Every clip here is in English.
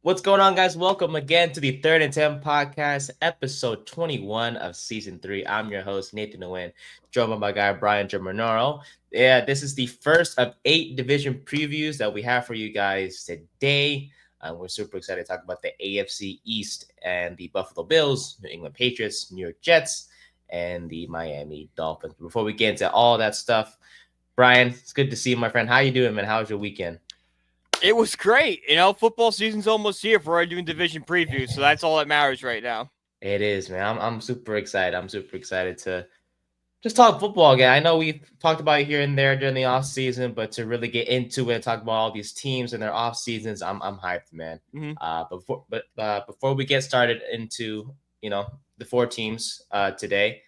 What's going on, guys? Welcome again to the Third and 10 podcast, episode 21 of season 3. I'm your host, Nathan Nguyen, joined by my guy, Brian Germanaro. Yeah, this is the first of 8 division previews that we have for you guys today. We're super excited to talk about the AFC East and the Buffalo Bills, New England Patriots, New York Jets, and the Miami Dolphins. Before we get into all that stuff, Brian, it's good to see you, my friend. How you doing, man? How was your weekend? It was great. Football season's almost here for already doing division previews, so that's all that matters right now. It is, man. I'm super excited. I'm super excited to just talk football again. I know we've talked about it here and there during the off season, but to really get into it and talk about all these teams and their off seasons, I'm hyped, man. Mm-hmm. Before we get started into the 4 teams today,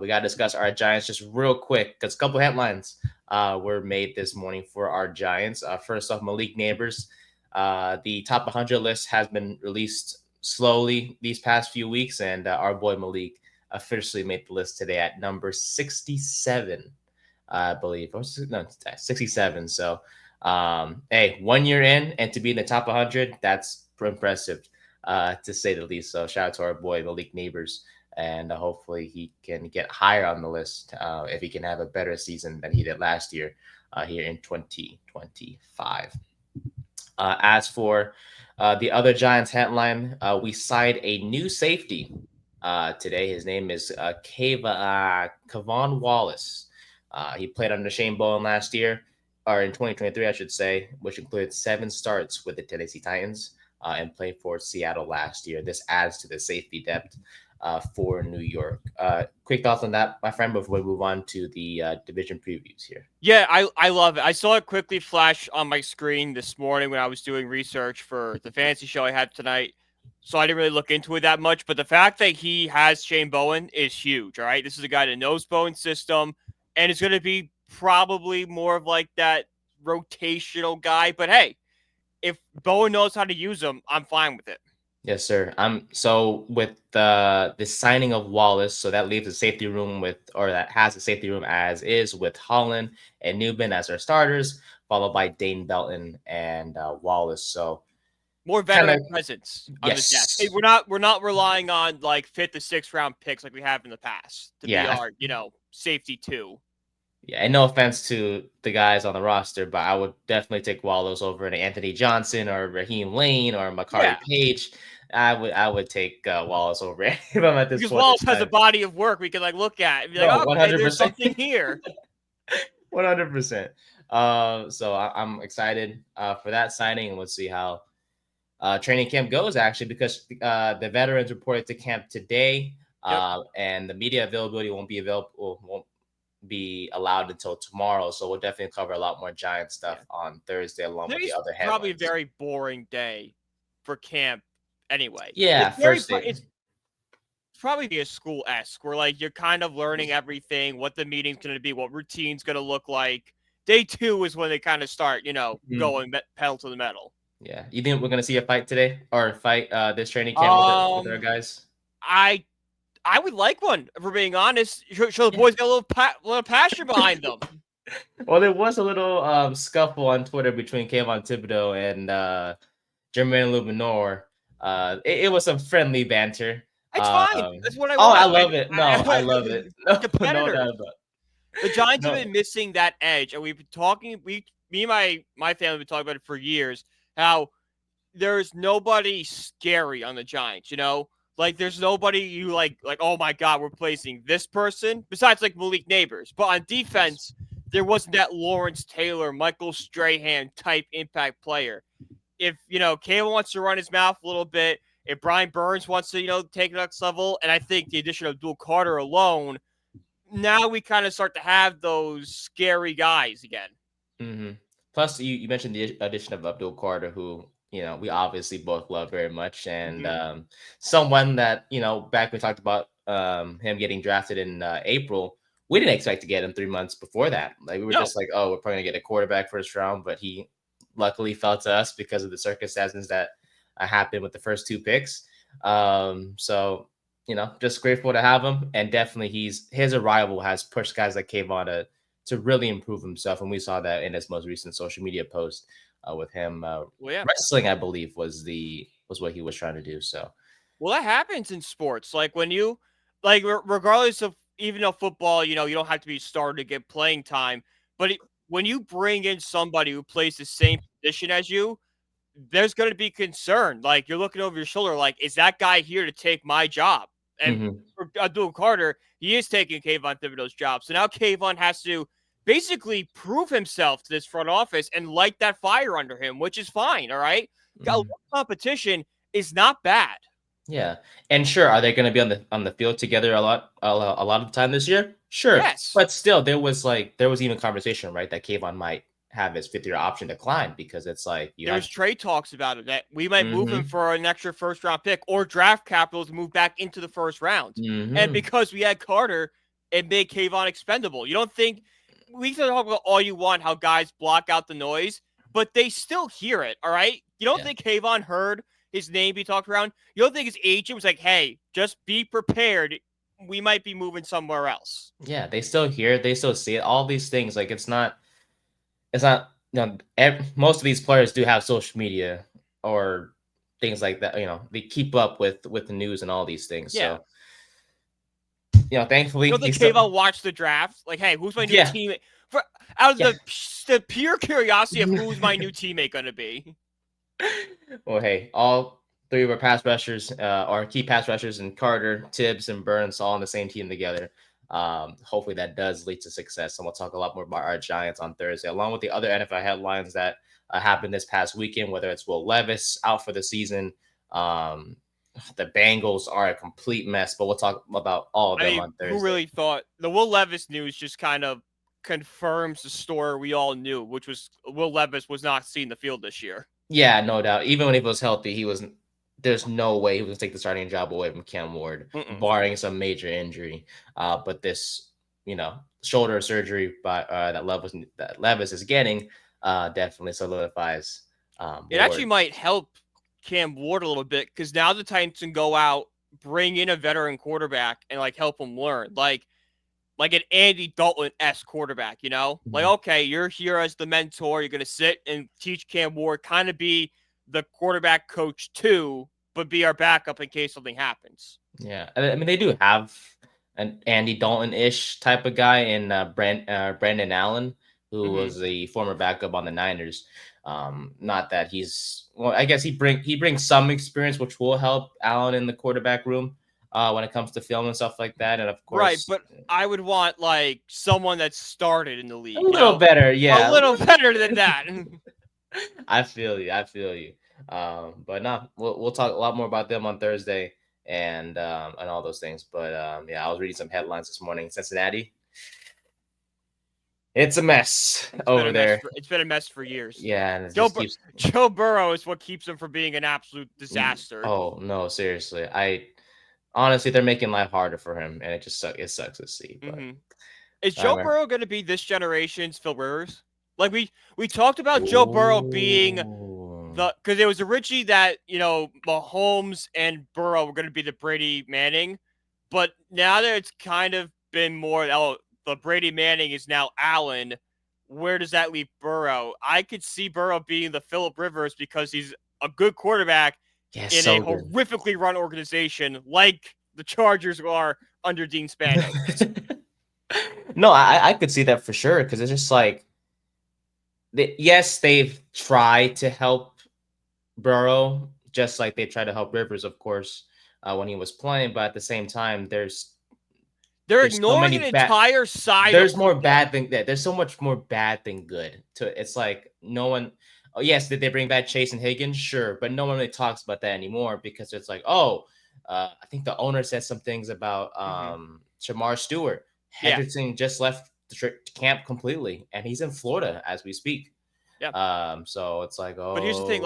we got to discuss our Giants just real quick because a couple headlines were made this morning for our Giants. First off, Malik Neighbors, the top 100 list has been released slowly these past few weeks, and our boy Malik officially made the list today at number 67, I believe. Or, no, 67. So, hey, 1 year in and to be in the top 100, that's impressive, to say the least. So, shout out to our boy Malik Neighbors, and hopefully he can get higher on the list if he can have a better season than he did last year here in 2025. As for the other Giants headline, we signed a new safety today. His name is Kavon Wallace. He played under Shane Bowen last year, or in 2023, I should say, which included 7 starts with the Tennessee Titans and played for Seattle last year. This adds to the safety depth for New York. Quick thoughts on that, my friend, before we move on to the division previews here. Yeah, I love it. I saw it quickly flash on my screen this morning when I was doing research for the fantasy show I had tonight. So I didn't really look into it that much. But the fact that he has Shane Bowen is huge, all right? This is a guy that knows Bowen's system, and it's going to be probably more of like that rotational guy. But hey, if Bowen knows how to use him, I'm fine with it. Yes, sir. So with the signing of Wallace, so that leaves the safety room that has the safety room as is with Holland and Newman as our starters, followed by Dane Belton and Wallace. So More kind veteran of presence on the deck. yes, Hey, we're not relying on like 5th to 6th round picks like we have in the past to be yeah, our safety two. yeah. And no offense to the guys on the roster, but I would definitely take Wallace over an Anthony Johnson or Raheem Lane or Makari Yeah, Page. I would take Wallace over if I'm at this because point Wallace in has a time. body of work we can like look at and be like, No, okay, there's 100%. something here. 100%. So I'm excited for that signing, and we'll see how training camp goes, actually, because the veterans reported to camp today, Yep. and the media availability won't be allowed until tomorrow. So we'll definitely cover a lot more Giant stuff Yeah. on Thursday, along with the Today's other probably a headlines. very boring day for camp anyway. Yeah, first day. It's probably be a school esque where like you're kind of learning everything, what the meeting's gonna be, what routine's gonna look like. Day 2 is when they kind of start, Mhm. going pedal to the metal. Yeah, you think we're gonna see a fight today or fight this training camp with our Um, guys? I I would like one, if we're being honest. Show the Yeah. boys got a little passion behind them. Well, there was a little scuffle on Twitter between Kayvon Thibodeau and Jermaine Luminor. It was some friendly banter. It's fine. That's what I Oh, I want. love it. No, I love it. No, no Competitors. doubt about The Giants have no. been missing that edge, and we've been talking. Me and my family have been talking about it for years. How there's nobody scary on the Giants. Like there's nobody you like. Oh my God, we're placing this person besides like Malik Neighbors. But on Yes. defense, there wasn't that Lawrence Taylor, Michael Strahan type impact player. If Kayla wants to run his mouth a little bit, if Brian Burns wants to take it next level, and I think the addition of Abdul Carter alone, now we kind of start to have those scary guys again. Mm-hmm. Plus, you mentioned the addition of Abdul Carter, who we obviously both love very much, and Mm-hmm. someone that back when we talked about him getting drafted in April, we didn't expect to get him 3 months before that. Like we were No, just like, oh, we're probably gonna get a quarterback first round, but he luckily fell to us because of the circumstances that happened with the first 2 picks. So just grateful to have him, and definitely his arrival has pushed guys like Kayvon to really improve himself. And we saw that in his most recent social media post with him well, yeah, wrestling, I believe, was was what he was trying to do. So, Well, that happens in sports. Like when you, like, regardless of, even though football, you don't have to be a starter to get playing time, but when you bring in somebody who plays the same position as you, there's going to be concern. Like you're looking over your shoulder, like, is that guy here to take my job? And for Abdul Carter, he is taking Kayvon Thibodeau's job. So now Kayvon has to basically prove himself to this front office and light that fire under him, which is fine. All right. A little competition is not bad. yeah, and sure, are they going to be on the field together a lot of the time this year? Sure, Yes. but still, there was even conversation, right, that Kayvon might have his 5th-year option decline because it's like There was trade talks about it that we might move him Mhm. for an extra first-round pick or draft capital to move back into the first round. And because we had Carter, it made Kayvon expendable. You don't think we can talk about all you want how guys block out the noise, but they still hear it. All right. You don't think Kayvon heard his name be talked around? You don't think his agent was like, "Hey, just be prepared. We might be moving somewhere else." Yeah, they still hear it, they still see it. All these things, like it's not most of these players do have social media or things like that. They keep up with the news and all these things. Yeah. So thankfully You don't think he's still Kayvon watched the draft? Like, hey, who's my new yeah teammate? Out of yeah. the pure curiosity of who's my new teammate going to be. Well, hey, all 3 of our pass rushers, our key pass rushers, and Carter, Tibbs, and Burns all on the same team together. Hopefully that does lead to success, and we'll talk a lot more about our Giants on Thursday, along with the other NFL headlines that happened this past weekend. Whether it's Will Levis out for the season, the Bengals are a complete mess, but we'll talk about all of them on Who Thursday. really thought the Will Levis news just kind of confirms the story we all knew, which was Will Levis was not seeing the field this year. Yeah, no doubt. Even when he was healthy, he was. There's no way he was going to take the starting job away from Cam Ward, barring some major injury. But this, shoulder surgery that Levis is getting, definitely solidifies. It actually might help Cam Ward a little bit because now the Titans can go out, bring in a veteran quarterback, and help him learn, like an Andy Dalton-esque quarterback. Like, okay, you're here as the mentor. You're gonna sit and teach Cam Ward, kind of be the quarterback coach too, but be our backup in case something happens. Yeah, I mean they do have an Andy Dalton-ish type of guy in Brandon Allen, who was the former backup on the Niners. Not that I guess he brings some experience, which will help Allen in the quarterback room when it comes to film and stuff like that. And of course, right, but I would want someone that started in the league, a little better, a little better than that. I feel you. But no, we'll talk a lot more about them on Thursday and all those things. But yeah, I was reading some headlines this morning. Cincinnati, it's a mess over there. It's been a mess for years. Yeah, and Joe Burrow is what keeps him from being an absolute disaster. Oh no, seriously. Honestly, they're making life harder for him, and it sucks to see. But is Joe Burrow going to be this generation's Phil Rivers? Like we talked about Joe Burrow being because it was originally that Mahomes and Burrow were going to be the Brady Manning, but now that it's kind of been more the Brady Manning is now Allen. Where does that leave Burrow? I could see Burrow being the Philip Rivers because he's a good quarterback in a horrifically run organization like the Chargers are under Dean Spanos. No, I could see that for sure because it's just like, yes, they've tried to help Burrow just like they tried to help Rivers, of course, when he was playing, but at the same time, they're ignoring an entire side. There's more bad than that. There's so much more bad than good. It's like no one. Oh yes, did they bring back Chase and Higgins? Sure, but no one really talks about that anymore because it's like, I think the owner said some things about Shamar Stewart. Hendrickson just left the camp completely, and he's in Florida as we speak. Yeah. So it's like, but here's the thing: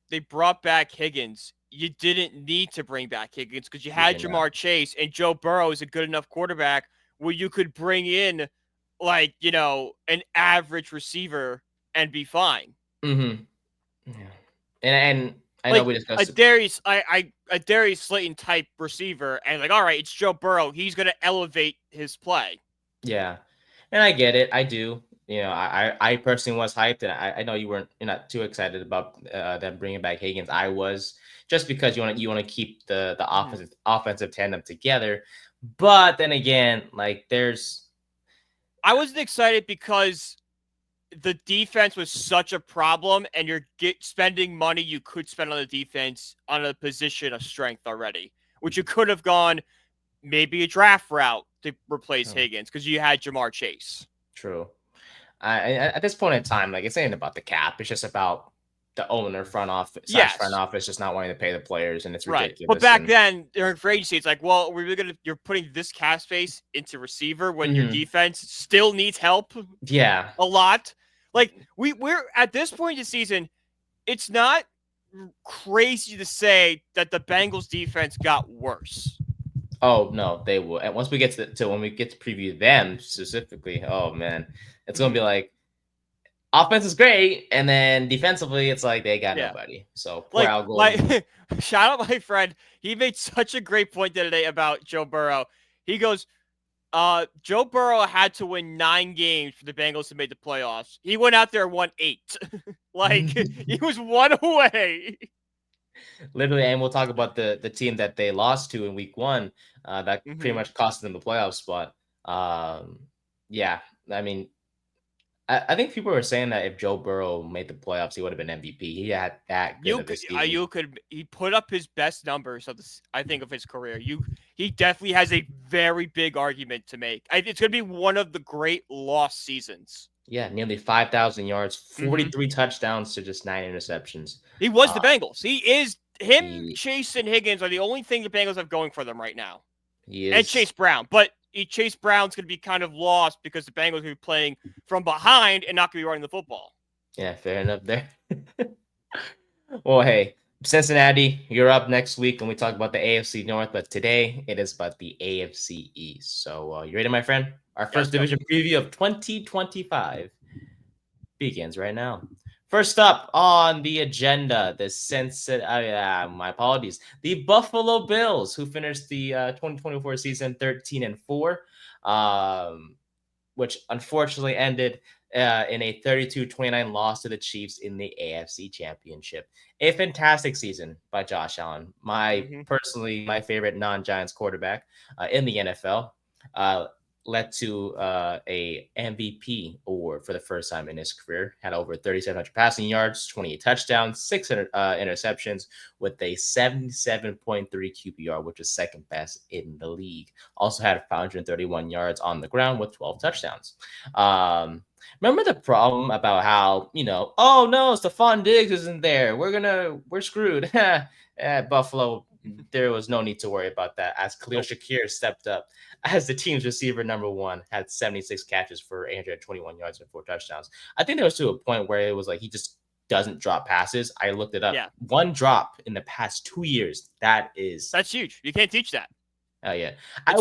they brought back Higgins. You didn't need to bring back Higgins because you had Jamar Chase, and Joe Burrow is a good enough quarterback where you could bring in an average receiver and be fine. Yeah. And I know we discussed a Darius Slayton type receiver, and all right, it's Joe Burrow. He's going to elevate his play. Yeah, and I get it. I do. I personally was hyped, and I know you're not too excited about them bringing back Higgins. I was, just because you want to keep the offensive tandem together. But then again, like I wasn't excited because the defense was such a problem, and you're spending money you could spend on the defense on a position of strength already, which you could have gone maybe a draft route to replace Higgins because you had Jamar Chase. True. At this point in time, like, it's ain't about the cap. It's just about the owner, front office just not wanting to pay the players, and it's ridiculous. But back then, during free agency, it's like, well, you're putting this cap space into receiver when your defense still needs help. Yeah, a lot. Like we're at this point in the season, it's not crazy to say that the Bengals defense got worse. Oh no, they will. And once we get to when we get to preview them specifically, oh man, it's gonna be like, offense is great, and then defensively, it's like they got nobody. So poor Al Golden. Shout out my friend. He made such a great point the other day about Joe Burrow. He goes, Joe Burrow had to win 9 games for the Bengals to make the playoffs. He went out there and won 8. Like, he was 1 away. Literally, and we'll talk about the team that they lost to in week 1. That pretty much cost them the playoff spot. Yeah, I mean, I think people were saying that if Joe Burrow made the playoffs, he would have been MVP. He had that good of a season. He put up his best numbers of this, I think, of his career. He definitely has a very big argument to make. It's going to be one of the great lost seasons. Yeah, nearly 5,000 yards, 43 touchdowns to just 9 interceptions. He was the Bengals. Chase and Higgins are the only thing the Bengals have going for them right now. He is. And Chase Brown, but Chase Brown's going to be kind of lost because the Bengals are going to be playing from behind and not going to be running the football. Yeah, fair enough there. Well, hey, Cincinnati, you're up next week when we talk about the AFC North, but today it is about the AFC East. So you ready, my friend? Our first division preview of 2025 begins right now. First up on the agenda, my apologies, the Buffalo Bills, who finished the 2024 season 13-4, which unfortunately ended in a 32-29 loss to the Chiefs in the AFC Championship. A fantastic season by Josh Allen, personally my favorite non-Giants quarterback in the NFL. Led to a MVP award for the first time in his career. Had over 3,700 passing yards, 28 touchdowns, 6 interceptions, with a 77.3 QBR, which is second best in the league. Also had 531 yards on the ground with 12 touchdowns. Remember the problem about how, oh no, Stephon Diggs isn't there. We're screwed. At Buffalo, there was no need to worry about that, as Khalil Shakir stepped up as the team's receiver number 1, had 76 catches for 821 yards and 4 touchdowns. I think there was to a point where it was like he just doesn't drop passes. I looked it up. Yeah. 1 drop in the past 2 years. That's huge. You can't teach that. Oh yeah. I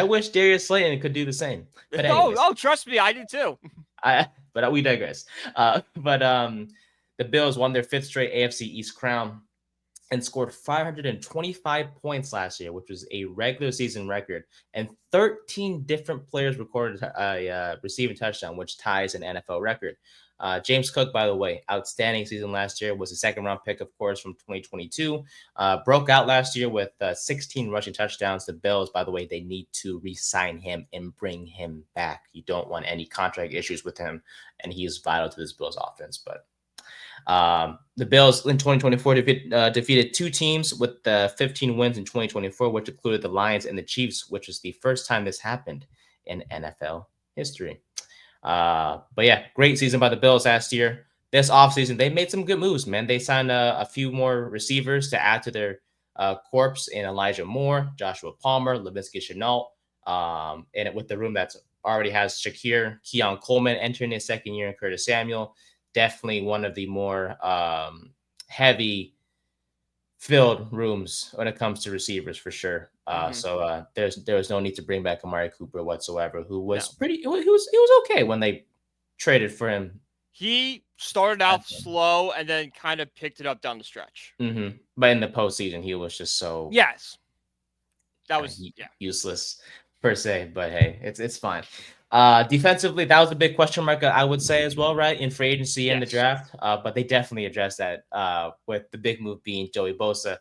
wish Darius Slayton could do the same. But trust me, I do too. But we digress. The Bills won their 5th straight AFC East crown and scored 525 points last year, which was a regular season record. And 13 different players recorded a receiving touchdown, which ties an NFL record. James Cook, by the way, outstanding season last year, was a 2nd-round pick, of course, from 2022. Broke out last year with 16 rushing touchdowns. The Bills, by the way, they need to re-sign him and bring him back. You don't want any contract issues with him, and he is vital to this Bills offense. But the Bills in 2024 defeated 2 teams with 15 wins in 2024, which included the Lions and the Chiefs, which is the first time this happened in NFL history. But yeah, great season by the Bills last year. This offseason, they made some good moves, man. They signed a few more receivers to add to their corps in Elijah Moore, Joshua Palmer, Laviska Shenault, and with the room that's already has Shakir, Keon Coleman entering his 2nd year, and Curtis Samuel. Definitely one of the more heavy filled rooms when it comes to receivers, for sure. So there was no need to bring back Amari Cooper whatsoever, who was he was okay when they traded for him. He started out slow and then kind of picked it up down the stretch. But in the postseason, he was just so that was useless per se. But hey, it's fine. Defensively, that was a big question mark, I would say as well, right? In free agency and the Yes. draft. But they definitely addressed that with the big move being Joey Bosa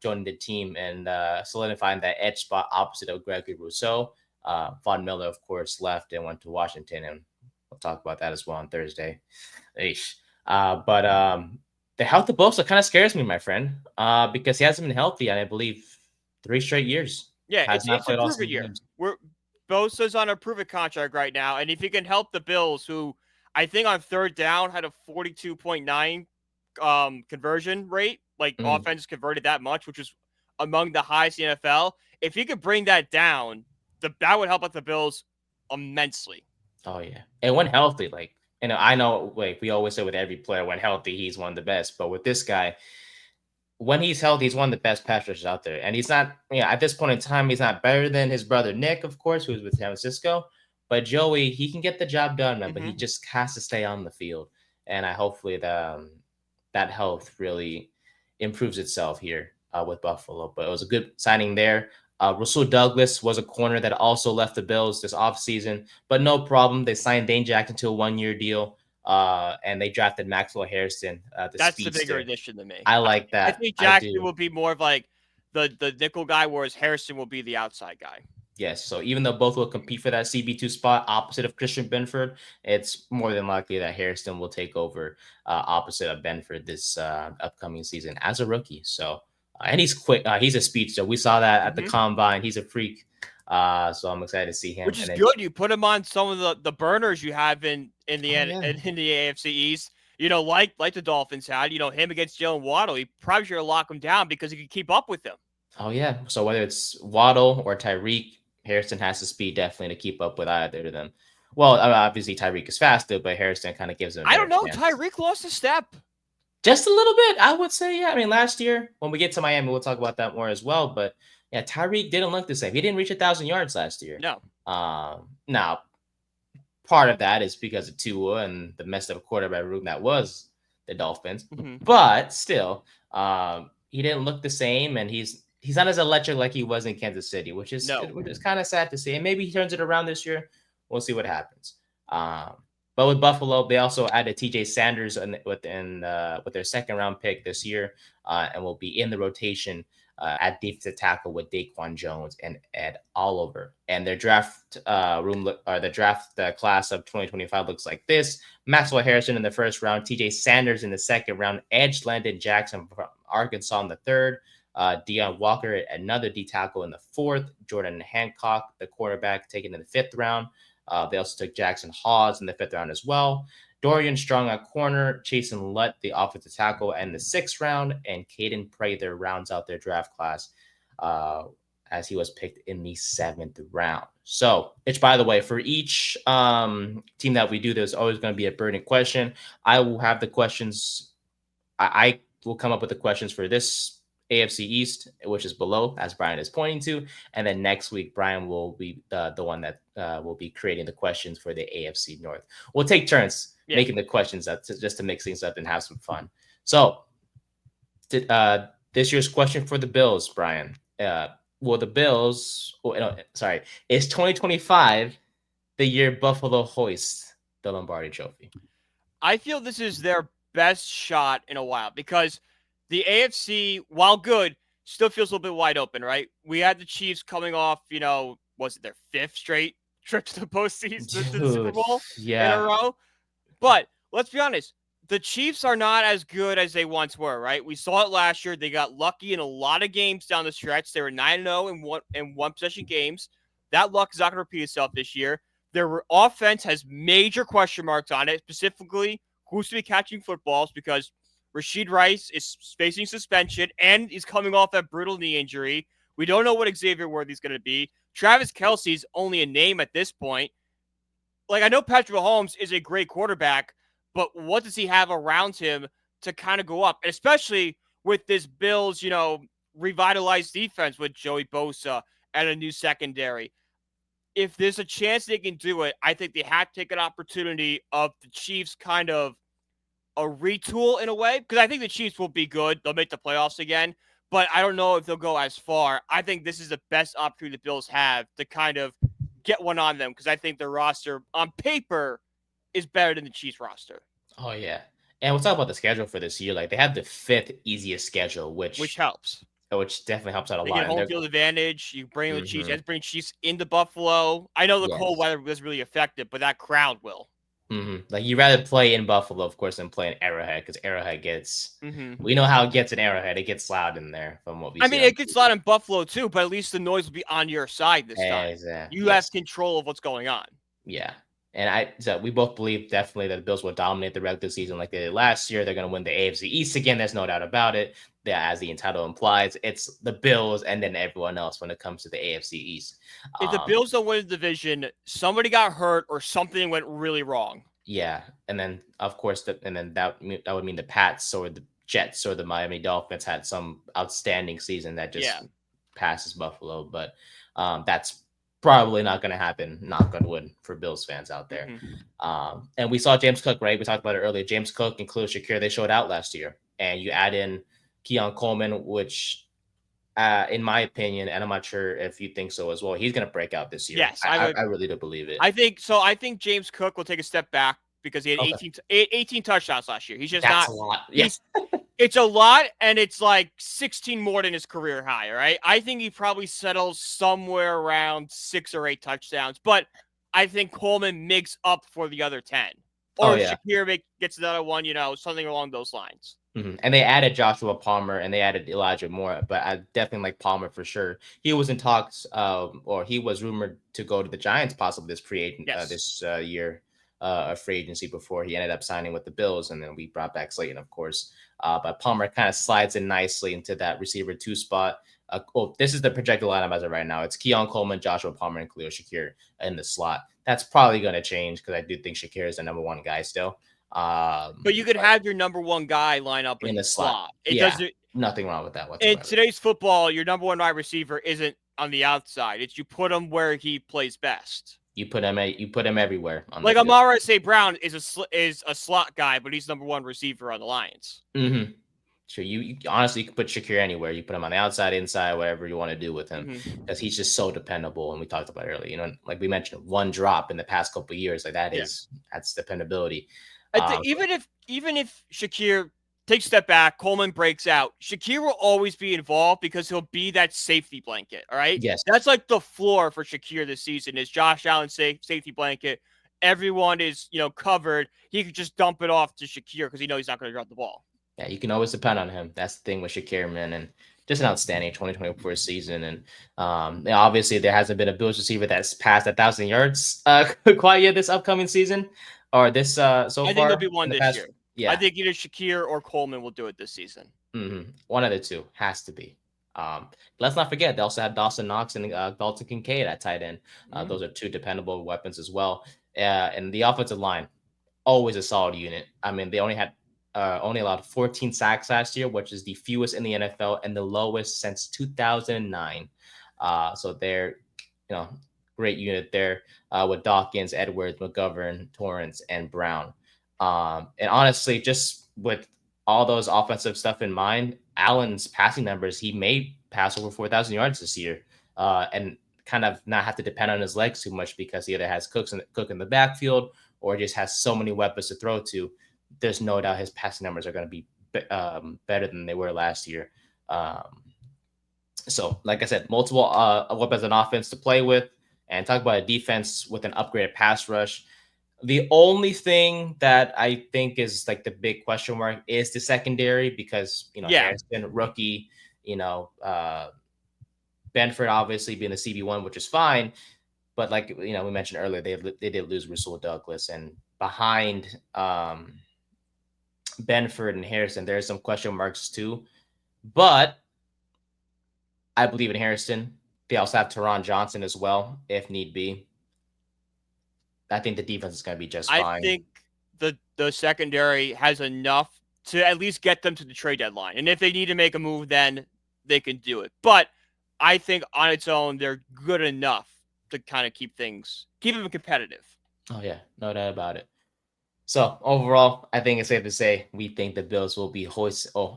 joining the team and solidifying that edge spot opposite of Gregory Rousseau. Von Miller, of course, left and went to Washington, and we'll talk about that as well on Thursday. Eesh. But the health of Bosa kind of scares me, my friend, because he hasn't been healthy, and I believe 3 straight years Yeah, has not it's a played all prove it 16 year. games. Bosa's on a prove it contract right now, and if he can help the Bills, who I think on third down had a 42.9 conversion rate, like Mm. offense converted that much, which was among the highest in the NFL. If he could bring that down, that would help out the Bills immensely. Oh yeah, and when healthy, like I know, like we always say with every player, when healthy, he's one of the best. But with this guy, when he's healthy, he's one of the best pass rushers out there. And he's not, at this point in time, he's not better than his brother Nick, of course, who's with San Francisco. But Joey, he can get the job done, man. But he just has to stay on the field, and I hopefully that health really improves itself here with Buffalo. But it was a good signing there. Russell Douglas was a corner that also left the Bills this offseason, but no problem. They signed Dane Jackson to a 1-year deal, and they drafted Maxwell Harrison, the That's the bigger speedster. addition to me. I like I that. think I Jackson do. will be more of like the nickel guy, whereas Harrison will be the outside guy. Yes. So even though both will compete for that CB2 spot opposite of Christian Benford, it's more than likely that Harrison will take over opposite of Benford this upcoming season as a rookie. So, and he's quick. He's a speedster. We saw that at the combine. He's a freak. So I'm excited to see him. Which is And then, good. You put him on some of the burners you have in the oh yeah, in the AFC East. Like the Dolphins had. Him against Jalen Waddle. He probably should lock him down because he could keep up with him. oh yeah. So whether it's Waddle or Tyreek, Harrison has the speed definitely to keep up with either of them. Well, obviously Tyreek is faster, but Harrison kind of gives him a I better don't know. chance. Tyreek lost a step. Just a little bit, I would say. Yeah, I mean, last year when we get to Miami, we'll talk about that more as well. But yeah, Tyreek didn't look the same. He didn't reach 1,000 yards last year. No. Now part of that is because of Tua and the messed up quarterback room that was the Dolphins. But still, he didn't look the same, and he's not as electric like he was in Kansas City, which is kind of sad to see. And maybe he turns it around this year. We'll see what happens. But with Buffalo, they also added T.J. Sanders with their second round pick this year, and will be in the rotation at defensive tackle with Daquan Jones and Ed Oliver. And their draft class of 2025 looks like this: Maxwell Harrison in the first round, T.J. Sanders in the second round, Edge Landon Jackson from Arkansas in the third, Deion Walker, another D tackle in the fourth, Jordan Hancock, the quarterback, taken in the fifth round. They also took Jackson Hawes in the fifth round as well. Dorian Strong at corner, Chasen Lutt, the offensive tackle, in the sixth round, and Caden Prather rounds out their draft class as he was picked in the seventh round. So, it's by the way, for each team that we do, there's always going to be a burning question. I will have the questions. I will come up with the questions for this AFC East, which is below, as Brian is pointing to. And then next week, Brian will be the one that will be creating the questions for the AFC North. We'll take turns making the questions up just to mix things up and have some fun. So, this year's question for the Bills, Brian. Will the Bills, is 2025 the year Buffalo hoists the Lombardi Trophy? I feel this is their best shot in a while because the AFC, while good, still feels a little bit wide open, right? We had the Chiefs coming off, was it their fifth straight trip to the postseason, to the Super Bowl in a row? But let's be honest, the Chiefs are not as good as they once were, right? We saw it last year. They got lucky in a lot of games down the stretch. They were 9-0 in one possession games. That luck is not going to repeat itself this year. Their offense has major question marks on it, specifically who's to be catching footballs because Rashid Rice is facing suspension and he's coming off that brutal knee injury. We don't know what Xavier Worthy's going to be. Travis Kelce's only a name at this point. Like, I know Patrick Mahomes is a great quarterback, but what does he have around him to kind of go up? And especially with this Bills, revitalized defense with Joey Bosa and a new secondary. If there's a chance they can do it, I think they have to take an opportunity of the Chiefs kind of a retool in a way, because I think the Chiefs will be good. They'll make the playoffs again, but I don't know if they'll go as far. I think this is the best opportunity the Bills have to kind of get one on them because I think their roster on paper is better than the Chiefs roster. Oh yeah, and we'll talk about the schedule for this year. Like they have the 5th easiest schedule, Which helps. which definitely helps out a They lot. get And home they're field advantage. You bring the Chiefs. You Mhm. have to bring Chiefs into Buffalo. I know the cold Yes. weather doesn't really affect it, but that crowd will. Like you'd rather play in Buffalo, of course, than play in Arrowhead because Arrowhead gets. We know how it gets in Arrowhead. It gets loud in there from what we I see mean, on it gets TV. loud in Buffalo too, but at least the noise will be on your side this time. Exactly. You have Yes. control of what's going on. Yeah. And so we both believe definitely that the Bills will dominate the regular season like they did last year. They're going to win the AFC East again. There's no doubt about it. Yeah, as the entitle implies, it's the Bills and then everyone else when it comes to the AFC East. If the Bills don't win the division, somebody got hurt or something went really wrong. Yeah, and then of course that would mean the Pats or the Jets or the Miami Dolphins had some outstanding season that just passes Buffalo, but that's probably not going to happen. Knock on wood for Bills fans out there. And we saw James Cook, right? We talked about it earlier. James Cook and Khalil Shakir, they showed out last year, and you add in Keon Coleman, which, in my opinion, and I'm not sure if you think so as well, he's going to break out this year. Yes, I really do believe it. I think so. I think James Cook will take a step back because he had 18 touchdowns last year. He's just That's a lot. Yeah. It's a lot, and it's like 16 more than his career high, right? I think he probably settles somewhere around 6 or 8 touchdowns, but I think Coleman makes up for the other 10. Or Shakir gets another one, something along those lines. And they added Joshua Palmer and they added Elijah Moore, but I definitely like Palmer for sure. He was in talks, or he was rumored to go to the Giants possibly this this year of free agency before he ended up signing with the Bills, and then we brought back Slayton, of course. But Palmer kind of slides in nicely into that receiver 2 spot. This is the projected lineup as of right now. It's Keon Coleman, Joshua Palmer, and Khalil Shakir in the slot. That's probably going to change because I do think Shakir is the number 1 guy still. But you could have your number 1 guy line up in the slot. It doesn't. Nothing wrong with that whatsoever. In today's football, your number 1 wide receiver isn't on the outside. It's you put him where he plays best. You put him everywhere. Like Amara St. Brown is a slot guy, but he's number 1 receiver on the Lions. Sure, you honestly could put Shakir anywhere. You put him on the outside, inside, whatever you want to do with him, because he's just so dependable. And we talked about it earlier, like we mentioned, 1 drop in the past couple of years, like that's dependability. I think even if Shakir takes a step back, Coleman breaks out, Shakir will always be involved because he'll be that safety blanket. All right. Yes. That's like the floor for Shakir this season is Josh Allen's safety blanket. Everyone is, covered. He could just dump it off to Shakir because he knows he's not going to drop the ball. Yeah, you can always depend on him. That's the thing with Shakir, man, and just an outstanding 2024 season. And obviously there hasn't been a Bills receiver that's passed 1,000 yards quite yet this upcoming season or this so far. I think there'll be one this year. Yeah, I think either Shakir or Coleman will do it this season. One of the two has to be. Let's not forget they also have Dawson Knox and Dalton Kincaid at tight end. Those are 2 dependable weapons as well. And the offensive line, always a solid unit. I mean, they only allowed 14 sacks last year, which is the fewest in the NFL and the lowest since 2009. So they're, great unit there with Dawkins, Edwards, McGovern, Torrance, and Brown. And honestly, just with all those offensive stuff in mind, Allen's passing numbers, he may pass over 4,000 yards this year and kind of not have to depend on his legs too much because he either has Cook in the backfield or just has so many weapons to throw to. There's no doubt his passing numbers are going to be better than they were last year. So, like I said, multiple weapons on offense to play with, and talk about a defense with an upgraded pass rush. The only thing that I think is like the big question mark is the secondary because, Harrison, rookie, Benford obviously being the CB1, which is fine. But like, we mentioned earlier, they did lose Rasul Douglas, and behind Benford and Harrison, there's some question marks too. But I believe in Harrison. They also have Teron Johnson as well, if need be. I think the defense is going to be just fine. I think the secondary has enough to at least get them to the trade deadline. And if they need to make a move, then they can do it. But I think on its own, they're good enough to kind of keep them competitive. Oh, yeah. No doubt about it. So overall, I think it's safe to say we think the Bills will be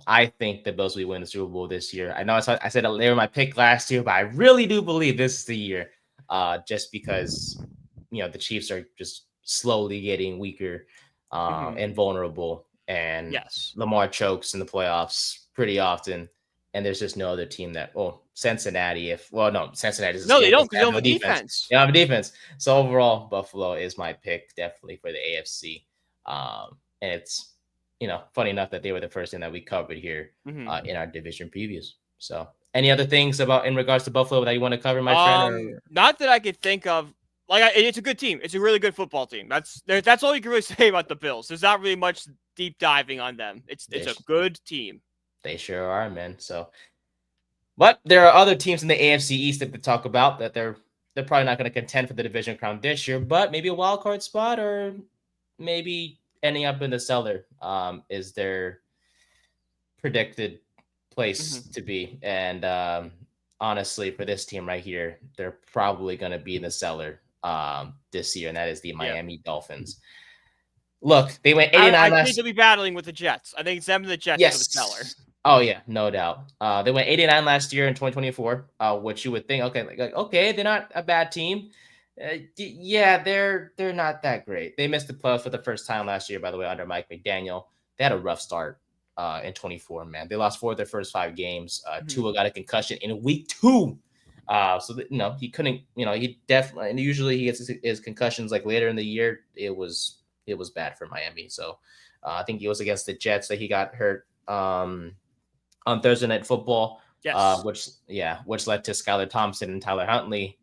I think the Bills will win the Super Bowl this year. I know I said they were my pick last year, but I really do believe this is the year. just because the Chiefs are just slowly getting weaker and vulnerable, and Yes. Lamar chokes in the playoffs pretty often. And there's just no other team that, Cincinnati, Cincinnati is No, they scary don't because because they they have don't no have a defense. defense. They don't have a defense. So overall, Buffalo is my pick definitely for the AFC. And it's, funny enough that they were the first thing that we covered here in our division previews. So any other things in regards to Buffalo that you want to cover, my friend? Or Not that I could think of. Like, it's a good team. It's a really good football team. That's all you can really say about the Bills. There's not really much deep diving on them. It's a good team. They sure are, man. So, but there are other teams in the AFC East that we talk about that they're probably not going to contend for the division crown this year, but maybe a wild card spot or maybe ending up in the cellar is their predicted place to be. And honestly, for this team right here, they're probably going to be in the cellar this year, and that is the Miami Dolphins. Look, they went 89 I think they'll be battling with the Jets. I think it's them and the Jets for the cellar. Oh yeah, no doubt. They went 89 last year in 2024, which you would think, okay, they're not a bad team. Yeah, they're not that great. They missed the playoffs for the first time last year, by the way, under Mike McDaniel. They had a rough start in 24, man. They lost 4 of their first 5 games. Tua got a concussion in week 2. He couldn't, he definitely, and usually he gets his concussions like later in the year. It was bad for Miami. So I think it was against the Jets that he got hurt on Thursday Night Football, which led to Skylar Thompson and Tyler Huntley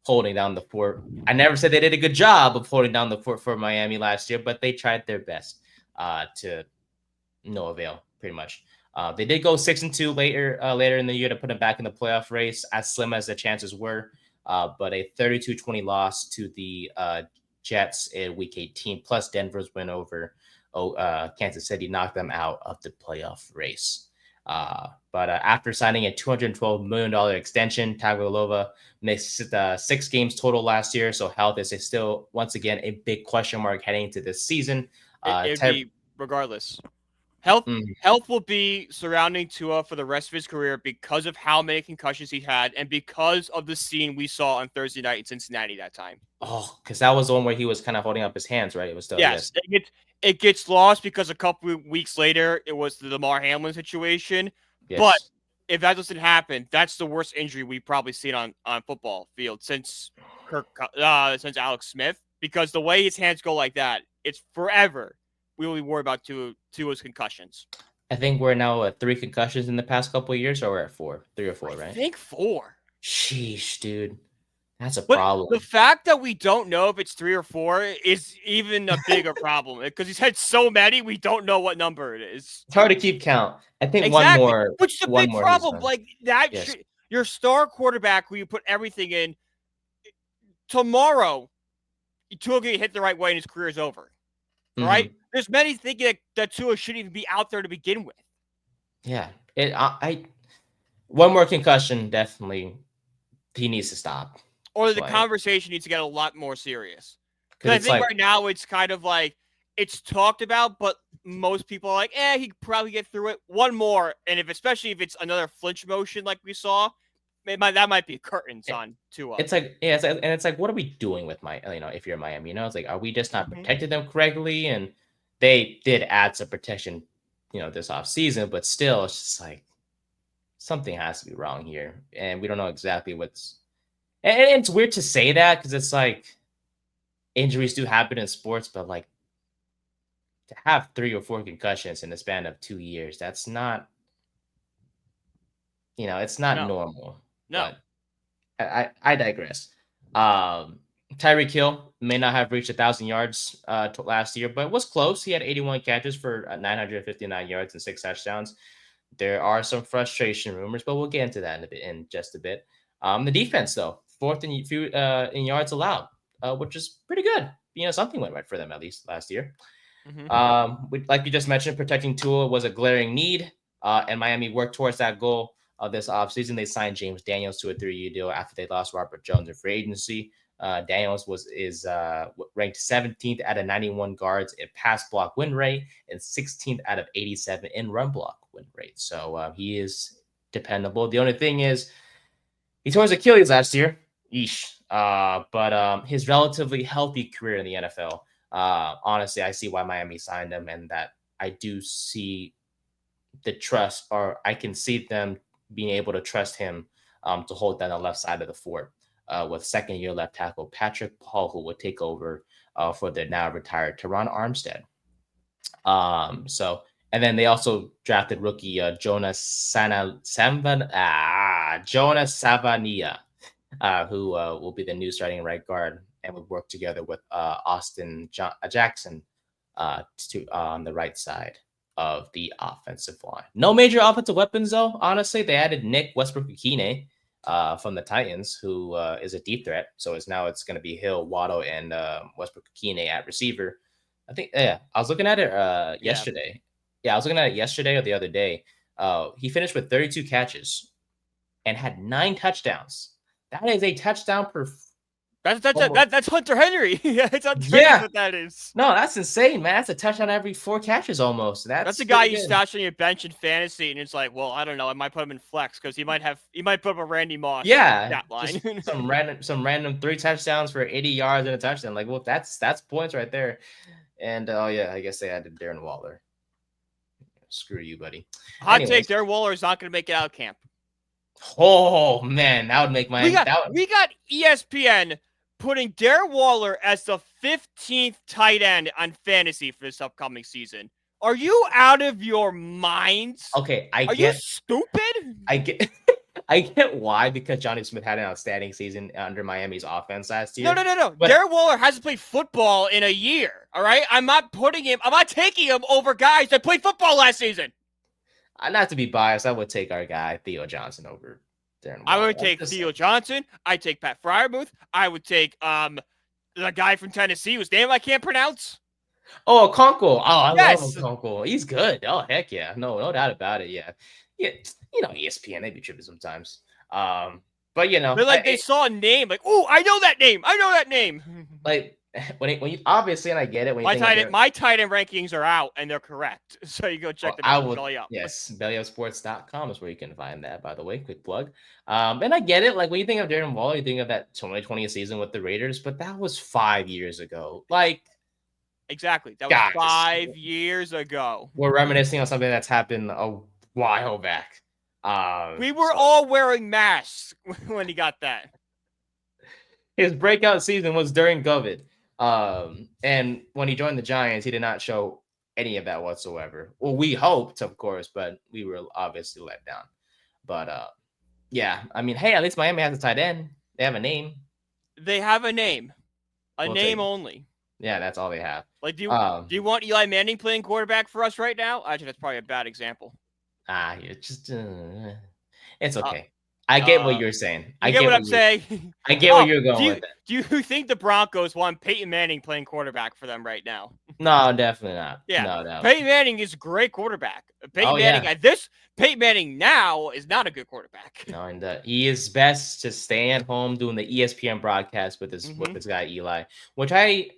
holding down the fort. I never said they did a good job of holding down the fort for Miami last year, but they tried their best to no avail, pretty much. They did go 6-2 later in the year to put them back in the playoff race, as slim as the chances were. But a 32-20 loss to the Jets in Week 18, plus Denver's win over Kansas City knocked them out of the playoff race. But after signing a $212 million extension, Tagovailoa missed 6 games total last year, so health is still, once again, a big question mark heading into this season. It'd be regardless. Health will be surrounding Tua for the rest of his career because of how many concussions he had and because of the scene we saw on Thursday night in Cincinnati that time. Oh, because that was the one where he was kind of holding up his hands, right? It was still yes. It gets lost because a couple of weeks later it was the Lamar Hamlin situation. Yes. But if that doesn't happen, that's the worst injury we've probably seen on football field since Alex Smith. Because the way his hands go like that, it's forever. We will be worried about Tua's concussions. I think we're now at 3 concussions in the past couple of years, or we're at 4, 3 or 4, right? I think 4. Sheesh, dude. That's a problem. The fact that we don't know if it's 3 or 4 is even a bigger problem because he's had so many, we don't know what number it is. It's hard to keep count. I think one more. Which is a big problem. Like that, yes. Your star quarterback, who you put everything in, tomorrow, Tua get hit the right way and his career is over. Mm-hmm. Right? There's many thinking that Tua shouldn't even be out there to begin with. Yeah. One more concussion, definitely, he needs to stop. Or the conversation needs to get a lot more serious. Because I think right now it's kind of like it's talked about, but most people are like, he could probably get through it. One more, and especially if it's another flinch motion like we saw, that might be curtains on Tua. It's like, it's like, what are we doing with if you're Miami, it's like, are we just not protecting them correctly? And they did add some protection, this offseason, but still, it's just like something has to be wrong here, and we don't know exactly what's. And it's weird to say that because it's like injuries do happen in sports, but like to have 3 or 4 concussions in the span of 2 years, that's not, it's not normal. No, but I digress. Tyreek Hill may not have reached 1,000 yards last year, but was close. He had 81 catches for 959 yards and 6 touchdowns. There are some frustration rumors, but we'll get into that in just a bit. The defense, though, 4th in yards allowed, which is pretty good. Something went right for them at least last year. Like you just mentioned, protecting Tua was a glaring need, and Miami worked towards that goal. This offseason, they signed James Daniels to a 3-year deal after they lost Robert Jones in free agency. Daniels is ranked 17th out of 91 guards in pass block win rate and 16th out of 87 in run block win rate. So he is dependable. The only thing is he tore his Achilles last year. Yeesh. But his relatively healthy career in the NFL. Honestly, I see why Miami signed him, and that I do see the trust, or I can see them being able to trust him to hold down the left side of the fort with second year left tackle Patrick Paul, who will take over for the now retired Teron Armstead. So and then they also drafted rookie Jonas Savania, who will be the new starting right guard and would work together with Jackson on the right side of the offensive line. No major offensive weapons, though. Honestly, they added Nick Westbrook-Ikine from the Titans, who is a deep threat. So it's going to be Hill, Waddle, and Westbrook-Ikine at receiver. I think, yeah, I was looking at it yesterday. Yeah, I was looking at it yesterday or the other day. He finished with 32 catches and had 9 touchdowns. That is a touchdown per. That's Hunter Henry. It's Hunter Henry what that is. No, that's insane, man. That's a touchdown every 4 catches almost. That's a guy you stash on your bench in fantasy, and it's like, well, I don't know. I might put him in flex because he might put up a Randy Moss. Yeah, line. some random 3 touchdowns for 80 yards and a touchdown. Like, well, that's points right there. And I guess they added Darren Waller. Screw you, buddy. Hot take: Darren Waller is not going to make it out of camp. Oh man, that would make my. We got ESPN putting Darren Waller as the 15th tight end on fantasy for this upcoming season. Are you out of your minds? Okay, Are you stupid? I get why, because Johnny Smith had an outstanding season under Miami's offense last year. No. But Darren Waller hasn't played football in a year. All right, I'm not taking him over guys that played football last season. Not to be biased, I would take our guy Theo Johnson over Darren Waller. I would take Theo Johnson. I'd take Pat Freiermuth. I would take the guy from Tennessee whose name I can't pronounce. Oh, Okonkwo. Oh, I love Okonkwo. He's good. Oh, heck yeah. No doubt about it. Yeah. ESPN, they be tripping sometimes. But they saw a name, like, oh, I know that name. Like when you obviously, and I get it. My tight end rankings are out, and they're correct. So you go check them out. Belly Up. Yes, bellyupsports.com is where you can find that. By the way, quick plug. And I get it. Like when you think of Darren Waller, you think of that 2020 season with the Raiders, but that was 5 years ago. Like. Exactly. That was 5 years ago. We're reminiscing on something that's happened a while back. We were all wearing masks when he got that. His breakout season was during COVID. And when he joined the Giants, he did not show any of that whatsoever. Well, we hoped, of course, but we were obviously let down. But yeah, I mean, hey, at least Miami has a tight end. They have a name. They have a name. Name only. Yeah, that's all they have. Like, do you want Eli Manning playing quarterback for us right now? Actually, that's probably a bad example. It's okay. I get what you're saying. I get what I'm saying. I get where you're going with it. Do you think the Broncos want Peyton Manning playing quarterback for them right now? No, definitely not. Yeah, no. Peyton Manning is a great quarterback. Peyton Manning now is not a good quarterback. No, and he is best to stay at home doing the ESPN broadcast with this guy Eli, which I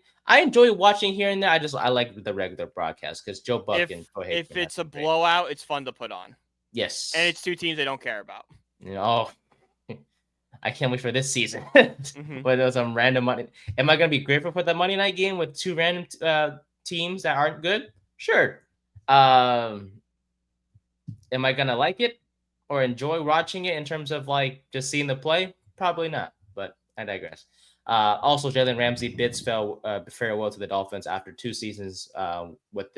enjoy watching here and there. I like the regular broadcast because Joe Buck and Kohei. If it's a blowout, it's fun to put on. Yes, and it's 2 teams they don't care about. I can't wait for this season. With some random money. Am I going to be grateful for the Monday night game with 2 random teams that aren't good? Sure. Am I going to like it or enjoy watching it in terms of like just seeing the play? Probably not, but I digress. Also, Jalen Ramsey bids farewell to the Dolphins after 2 seasons with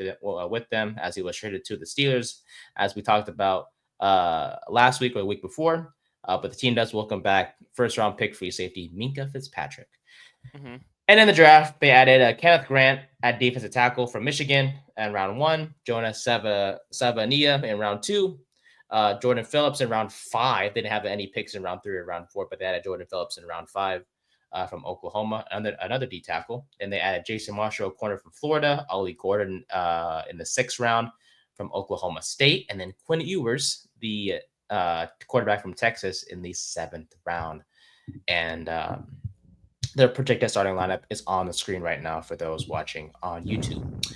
them, as he was traded to the Steelers, as we talked about last week or the week before. But the team does welcome back first-round pick free safety Minkah Fitzpatrick. And in the draft, they added Kenneth Grant at defensive tackle from Michigan in round 1, Jonas Savania in round 2, Jordan Phillips in round 5. They didn't have any picks in round 3 or round 4, but they added Jordan Phillips in round 5 from Oklahoma, another D tackle. And they added Jason Marshall, a corner from Florida, Ollie Gordon in the 6th round from Oklahoma State, and then Quinn Ewers, the quarterback from Texas, in the 7th round. And their projected starting lineup is on the screen right now for those watching on YouTube.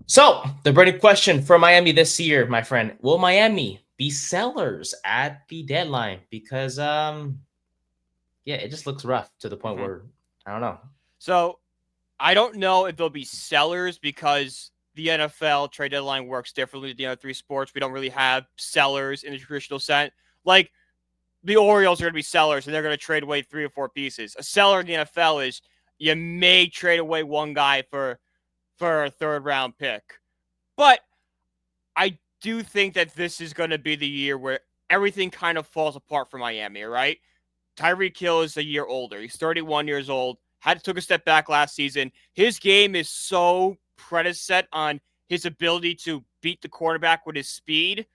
So the burning question for Miami this year, my friend, will Miami be sellers at the deadline? Because yeah, it just looks rough to the point where I don't know. So I don't know if there'll be sellers because the NFL trade deadline works differently than the other three sports. We don't really have sellers in the traditional sense. Like the Orioles are going to be sellers and they're going to trade away 3 or 4 pieces. A seller in the NFL is you may trade away one guy for a third round pick. But I do think that this is going to be the year where everything kind of falls apart for Miami, right? Tyreek Hill is a year older. He's 31 years old. Took a step back last season. His game is so set on his ability to beat the quarterback with his speed.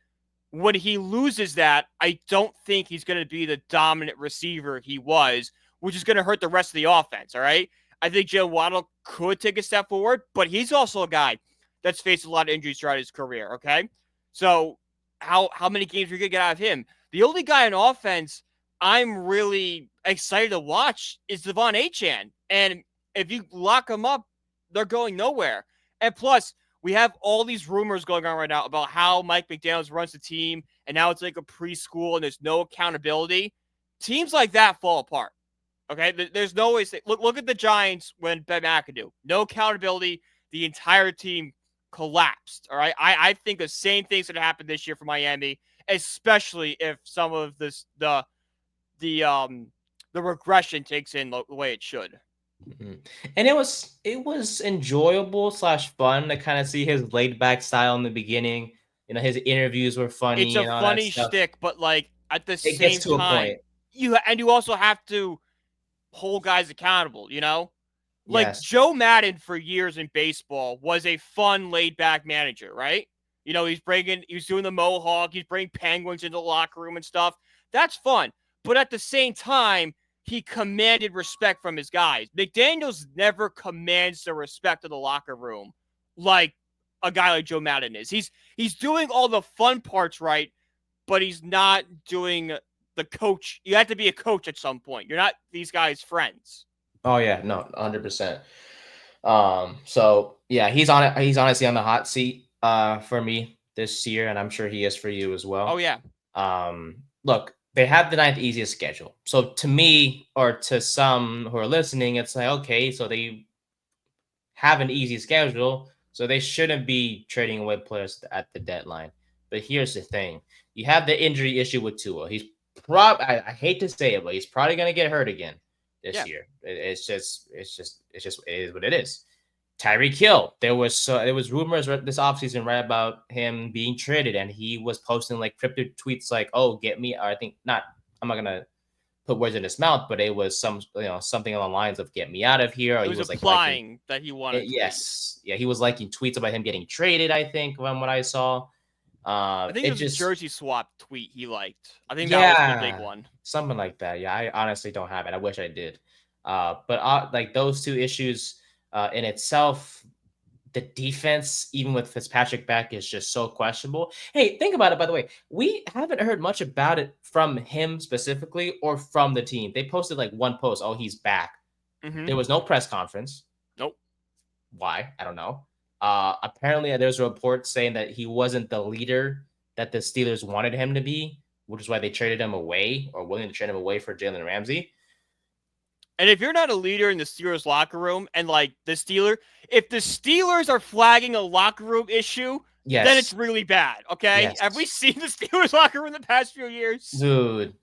When he loses that, I don't think he's going to be the dominant receiver he was, which is going to hurt the rest of the offense, all right? I think Joe Waddle could take a step forward, but he's also a guy that's faced a lot of injuries throughout his career, okay? So how many games are you going to get out of him? The only guy on offense I'm really excited to watch is Devon Achane. And if you lock him up, they're going nowhere. And plus, we have all these rumors going on right now about how Mike McDaniels runs the team, and now it's like a preschool and there's no accountability. Teams like that fall apart. Okay, there's no way. Look at the Giants when Ben McAdoo. No accountability. The entire team collapsed. All right, I think the same thing's gonna happen this year for Miami, especially if some of the regression takes in the way it should. Mm-hmm. And it was enjoyable / fun to kind of see his laid back style in the beginning. His interviews were It's funny a and all that funny stuff. shtick, but like at the It gets same to a point. time, you also have to hold guys accountable. Like Yes. Joe Madden for years in baseball was a fun, laid back manager, right? He's doing the mohawk, he's bringing penguins into the locker room and stuff. That's fun. But at the same time, he commanded respect from his guys. McDaniels never commands the respect of the locker room like a guy like Joe Madden is. He's doing all the fun parts right, but he's not doing the coach. You have to be a coach at some point. You're not these guys' friends. Oh yeah, no, 100%. So yeah, he's on it. He's honestly on the hot seat for me this year, and I'm sure he is for you as Oh well. yeah. Look, they have the ninth easiest schedule. So to me, or to some who are listening, it's like, okay, so they have an easy schedule, so they shouldn't be trading away players at the deadline. But here's the thing: you have the injury issue with Tua. I hate to say it, but he's probably gonna get hurt again this Yeah. year. It is what it is. Tyreek Hill, there was rumors this offseason right about him being traded, and he was posting like cryptic tweets like, "Oh, get me," or I think not. I'm not gonna put words in his mouth, but it was something along the lines of "Get me out of here," or It he was was like liking. implying that he wanted to leave. Yes, yeah, he was liking tweets about him getting traded. I think from what I saw, I think it it was a just jersey swap tweet he liked. I think that was the big yeah, one. something like that. Yeah, I honestly don't have it. I wish I did. But like those two issues in itself, the defense, even with Fitzpatrick back, is just so questionable. Hey, think about it, by the way. We haven't heard much about it from him specifically or from the team. They posted like one post, "Oh, he's back." Mm-hmm. There was no press conference. Nope. Why? I don't know. Apparently, there's a report saying that he wasn't the leader that the Steelers wanted him to be, which is why they traded him away or willing to trade him away for Jalen Ramsey. And if you're not a leader in the Steelers locker room and like if the Steelers are flagging a locker room issue, then it's Yes. really bad. Okay. Have we Yes. seen the Steelers locker room in the past few years? Dude.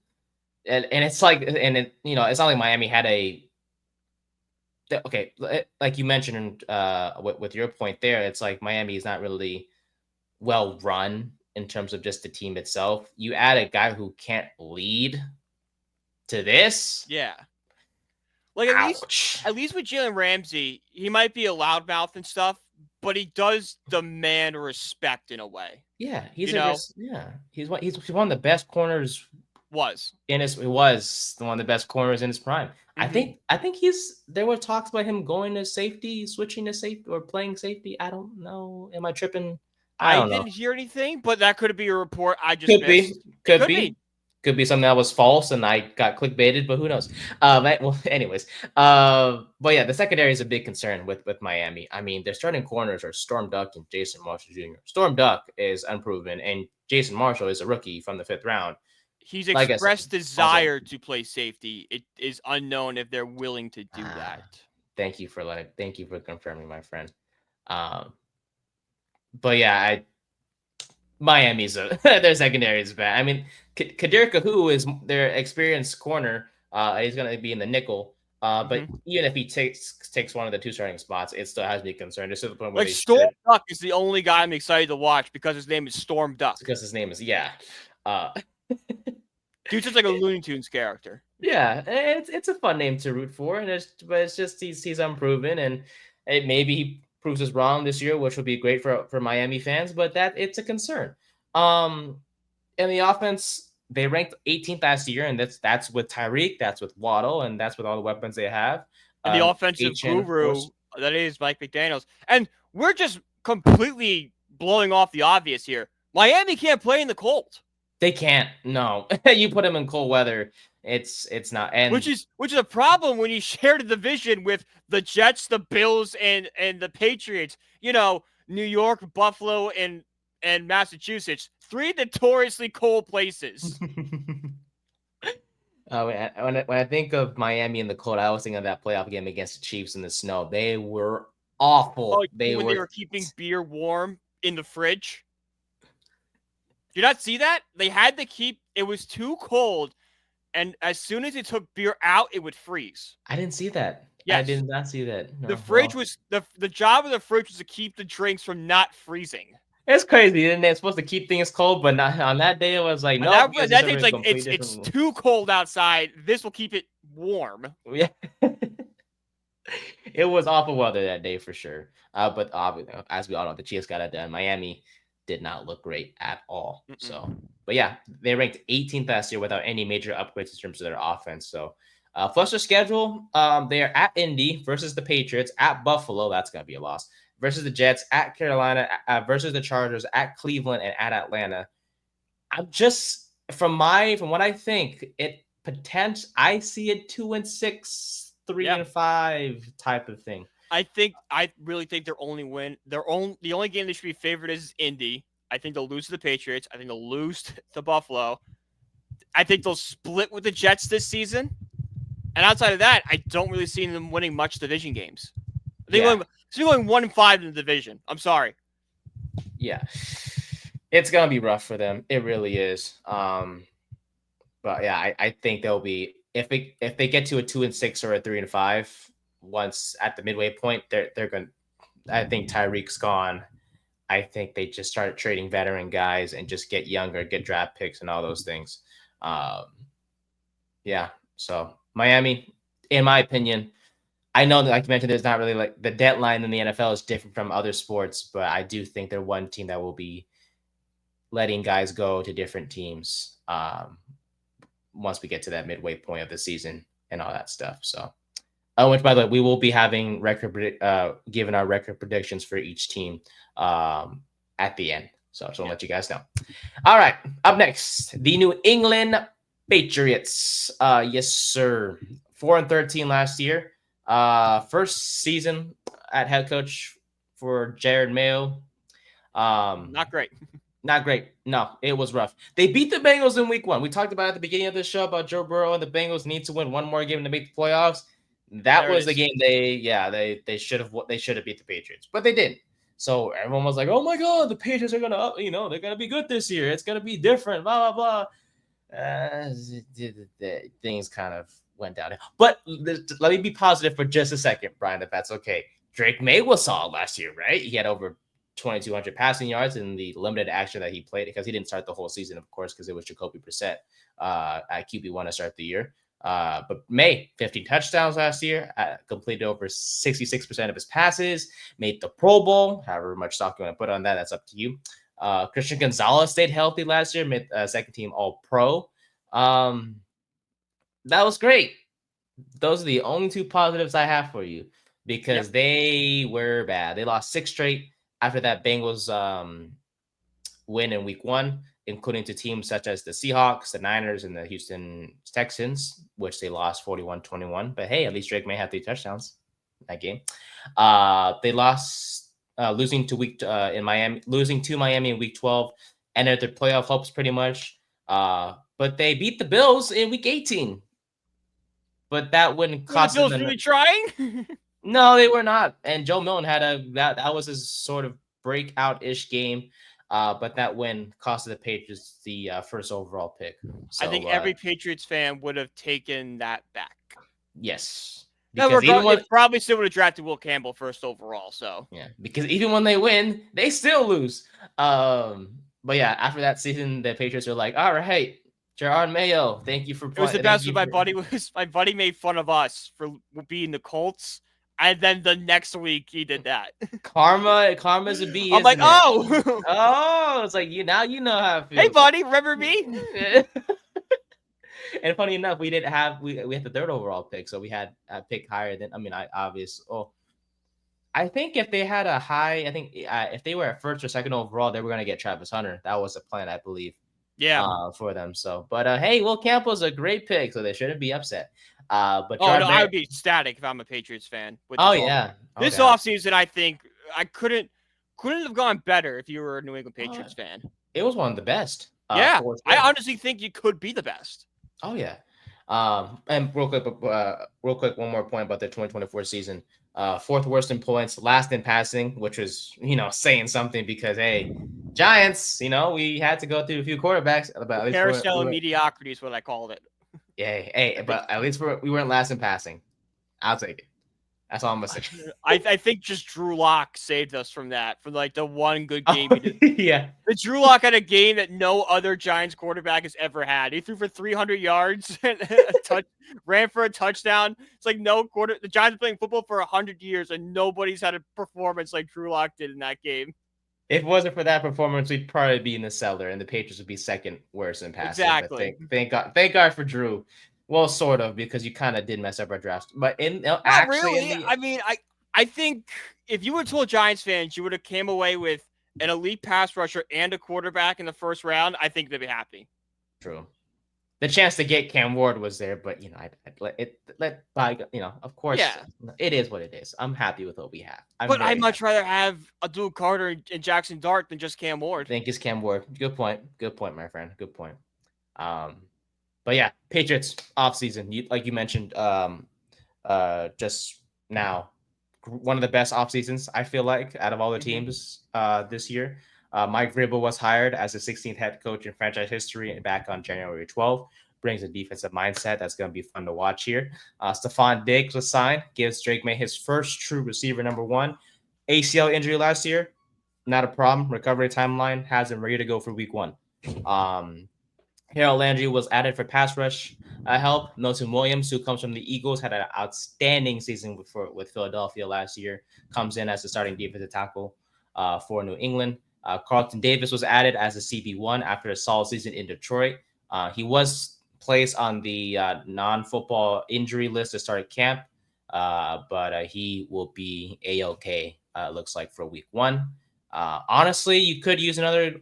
And it's like, and it's not like Miami had okay, like you mentioned with your point there, it's like Miami is not really well run in terms of just the team itself. You add a guy who can't lead to this. Yeah. Like Ouch. at least with Jalen Ramsey, he might be a loudmouth and stuff, but he does demand respect in a way. Yeah, he's one of the best corners he was one of the best corners in his prime. Mm-hmm. I think there were talks about him going to safety, switching to safety or playing safety. I don't know. Am I tripping? I I don't know. didn't hear anything, but that could be a report I just Could be. missed. It Could could be. be. Could be something that was false and I got clickbaited, but who knows? Well, anyways. But yeah, the secondary is a big concern with Miami. I mean, their starting corners are Storm Duck and Jason Marshall Jr. Storm Duck is unproven, and Jason Marshall is a rookie from the 5th round. He's Like I said, expressed desire to play safety. It is unknown if they're willing to do that. Thank you for confirming, my friend. But yeah, Miami's their secondary is bad. I mean, Kadir Kahu is their experienced corner. He's gonna be in the nickel. But even if he takes one of the 2 starting spots, it still has me concerned. Just to the point where Like they Storm should. Duck is the only guy I'm excited to watch because his name is Storm Duck. Because his name is Dude's just like a Looney Tunes character. Yeah, it's a fun name to root for, and it's just he's unproven, and maybe he proves us wrong this year, which would be great for Miami fans. But it's a concern. In the offense, they ranked 18th last year, and that's with Tyreek, that's with Waddle, and that's with all the weapons they have. And the offensive guru that is Mike McDaniels, and we're just completely blowing off the obvious here. Miami can't play in the cold. They can't. No, you put them in cold weather. It's not, and which is a problem when you share the division with the Jets, the Bills, and the Patriots. You know, New York, Buffalo, and Massachusetts, 3 notoriously cold places. When I think of Miami in the cold, I always think of that playoff game against the Chiefs in the snow. They were awful. Oh, they were keeping beer warm in the fridge. Did you not see that? They had to keep. It was too cold. And as soon as they took beer out, it would freeze. I didn't see that. Yes. I did not see that. No, the fridge was the job of the fridge was to keep the drinks from not freezing. It's crazy, isn't it? It's supposed to keep things cold, but not on that day. It was like no. That thing's like it's too cold outside. This will keep it warm. Yeah. It was awful weather that day for sure. But obviously, as we all know, the Chiefs got it done. Miami did not look great at all. So, but yeah, they ranked 18th last year without any major upgrades in terms of their offense. So, plus their schedule, they are at Indy versus the Patriots, at Buffalo. That's going to be a loss. Versus the Jets, at Carolina, versus the Chargers, at Cleveland, and at Atlanta. I'm just from what I think, I see it 2-6, 3-5 type of thing. I really think the only game they should be favored is Indy. I think they'll lose to the Patriots. I think they'll lose to Buffalo. I think they'll split with the Jets this season. And outside of that, I don't really see them winning much division games. They're going 1-5 in the division. I'm sorry. Yeah. It's going to be rough for them. It really is. But yeah, I think they'll be if they get to a 2-6 or a 3-5 once at the midway point, they're going. I think Tyreek's gone. I think they just start trading veteran guys and just get younger, get draft picks and all those things. Yeah. So Miami, in my opinion, I know that, like you mentioned, there's not really like the deadline in the NFL is different from other sports, but I do think they're one team that will be letting guys go to different teams once we get to that midway point of the season and all that stuff. So, which by the way, we will be having giving our record predictions for each team at the end. So I just want to let you guys know. All right, up next, the New England Patriots. Yes, sir. 4-13 last year. First season at head coach for Drake Maye. Not great. Not great. No, it was rough. They beat the Bengals in week 1. We talked about at the beginning of the show about Joe Burrow and the Bengals need to win one more game to make the playoffs. That was the game they should have beat the Patriots, but they didn't. So everyone was like, "Oh my God, the Patriots are gonna, they're gonna be good this year. It's gonna be different." Blah blah blah. Things kind of went down. But let me be positive for just a second, Brian, if that's okay. Drake Maye was solid last year, right? He had over 2,200 passing yards in the limited action that he played because he didn't start the whole season, of course, because it was Jacoby Brissett at QB1 to start the year. But Maye, 15 touchdowns last year, completed over 66% of his passes, made the Pro Bowl. However much stock you want to put on that, that's up to you. Christian Gonzalez stayed healthy last year, made second team All-Pro. That was great. Those are the only 2 positives I have for you because they were bad. They lost 6 straight after that Bengals win in week 1, including to teams such as the Seahawks, the Niners, and the Houston Texans, which they lost 41-21. But hey, at least Drake Maye had 3 touchdowns in that game. They lost, losing to Miami in week 12, ended their playoff hopes pretty much. but they beat the Bills in Week 18. But that wouldn't Were the cost them. Bills really trying? No, they were not. And Joe Milton had that was his sort of breakout-ish game. But that win costed the Patriots the first overall pick. I think So every Patriots fan would have taken that back. yes, No, because even when they probably still would have drafted Will Campbell first overall. So because even when they win, they still lose. But yeah, after that season, the Patriots are like, all right, Gerard Mayo, thank you for it was the playing. best. My buddy made fun of us for being the Colts, and then the next week he did that. Karma's a B. I'm like, isn't it? oh, Oh, it's like you know how it feels. hey buddy, remember me? And funny enough, we didn't have we had the third overall pick, so we had a pick higher than I think if they had a high, if they were at first or second overall, they were gonna get Travis Hunter. That was the plan, I believe. Yeah. For them. So, but hey, Will Campbell's a great pick, so they shouldn't be upset. But oh no, I would be ecstatic if I'm a Patriots fan. This offseason, I think I couldn't have gone better if you were a New England Patriots fan. It was one of the best. Yeah, I honestly think you could be the best. Oh yeah. And real quick, one more point about the 2024 season. Fourth worst in points, last in passing, which was saying something because hey, Giants, we had to go through a few quarterbacks. But Carousel of mediocrity is what I called it. Yeah, hey, but at least we weren't last in passing. I'll take it. That's all I'm gonna say. I think just Drew Lock saved us from that, from like the one good game he did. Yeah. The Drew Lock had a game that no other Giants quarterback has ever had. He threw for 300 yards and ran for a touchdown. It's like the Giants have been playing football for 100 years and nobody's had a performance like Drew Lock did in that game. If it wasn't for that performance, we'd probably be in the cellar and the Patriots would be second worst in passing. Exactly. But thank God for Drew. Well, sort of, because you kind of did mess up our draft. But I think if you were told Giants fans you would have came away with an elite pass rusher and a quarterback in the first round, I think they'd be happy. True. The chance to get Cam Ward was there, but I'd of course, it is what it is. I'm happy with what we have. I'd much rather have Abdul Carter and Jackson Dart than just Cam Ward. I think it's Cam Ward. Good point, my friend. Good point. But yeah, Patriots offseason, like you mentioned, just now, one of the best off seasons I feel like out of all the teams this year. Mike Vrabel was hired as the 16th head coach in franchise history back on January 12th. Brings a defensive mindset that's going to be fun to watch here. Stephon Diggs was signed, gives Drake Maye his first true receiver number one. ACL injury last year, not a problem. Recovery timeline has him ready to go for week one. Harold Landry was added for pass rush help. Milton Williams, who comes from the Eagles, had an outstanding season with Philadelphia last year. Comes in as the starting defensive tackle for New England. Carlton Davis was added as a CB1 after a solid season in Detroit. He was placed on the non-football injury list to start camp, but he will be A-OK, looks like, for week one. Honestly, you could use another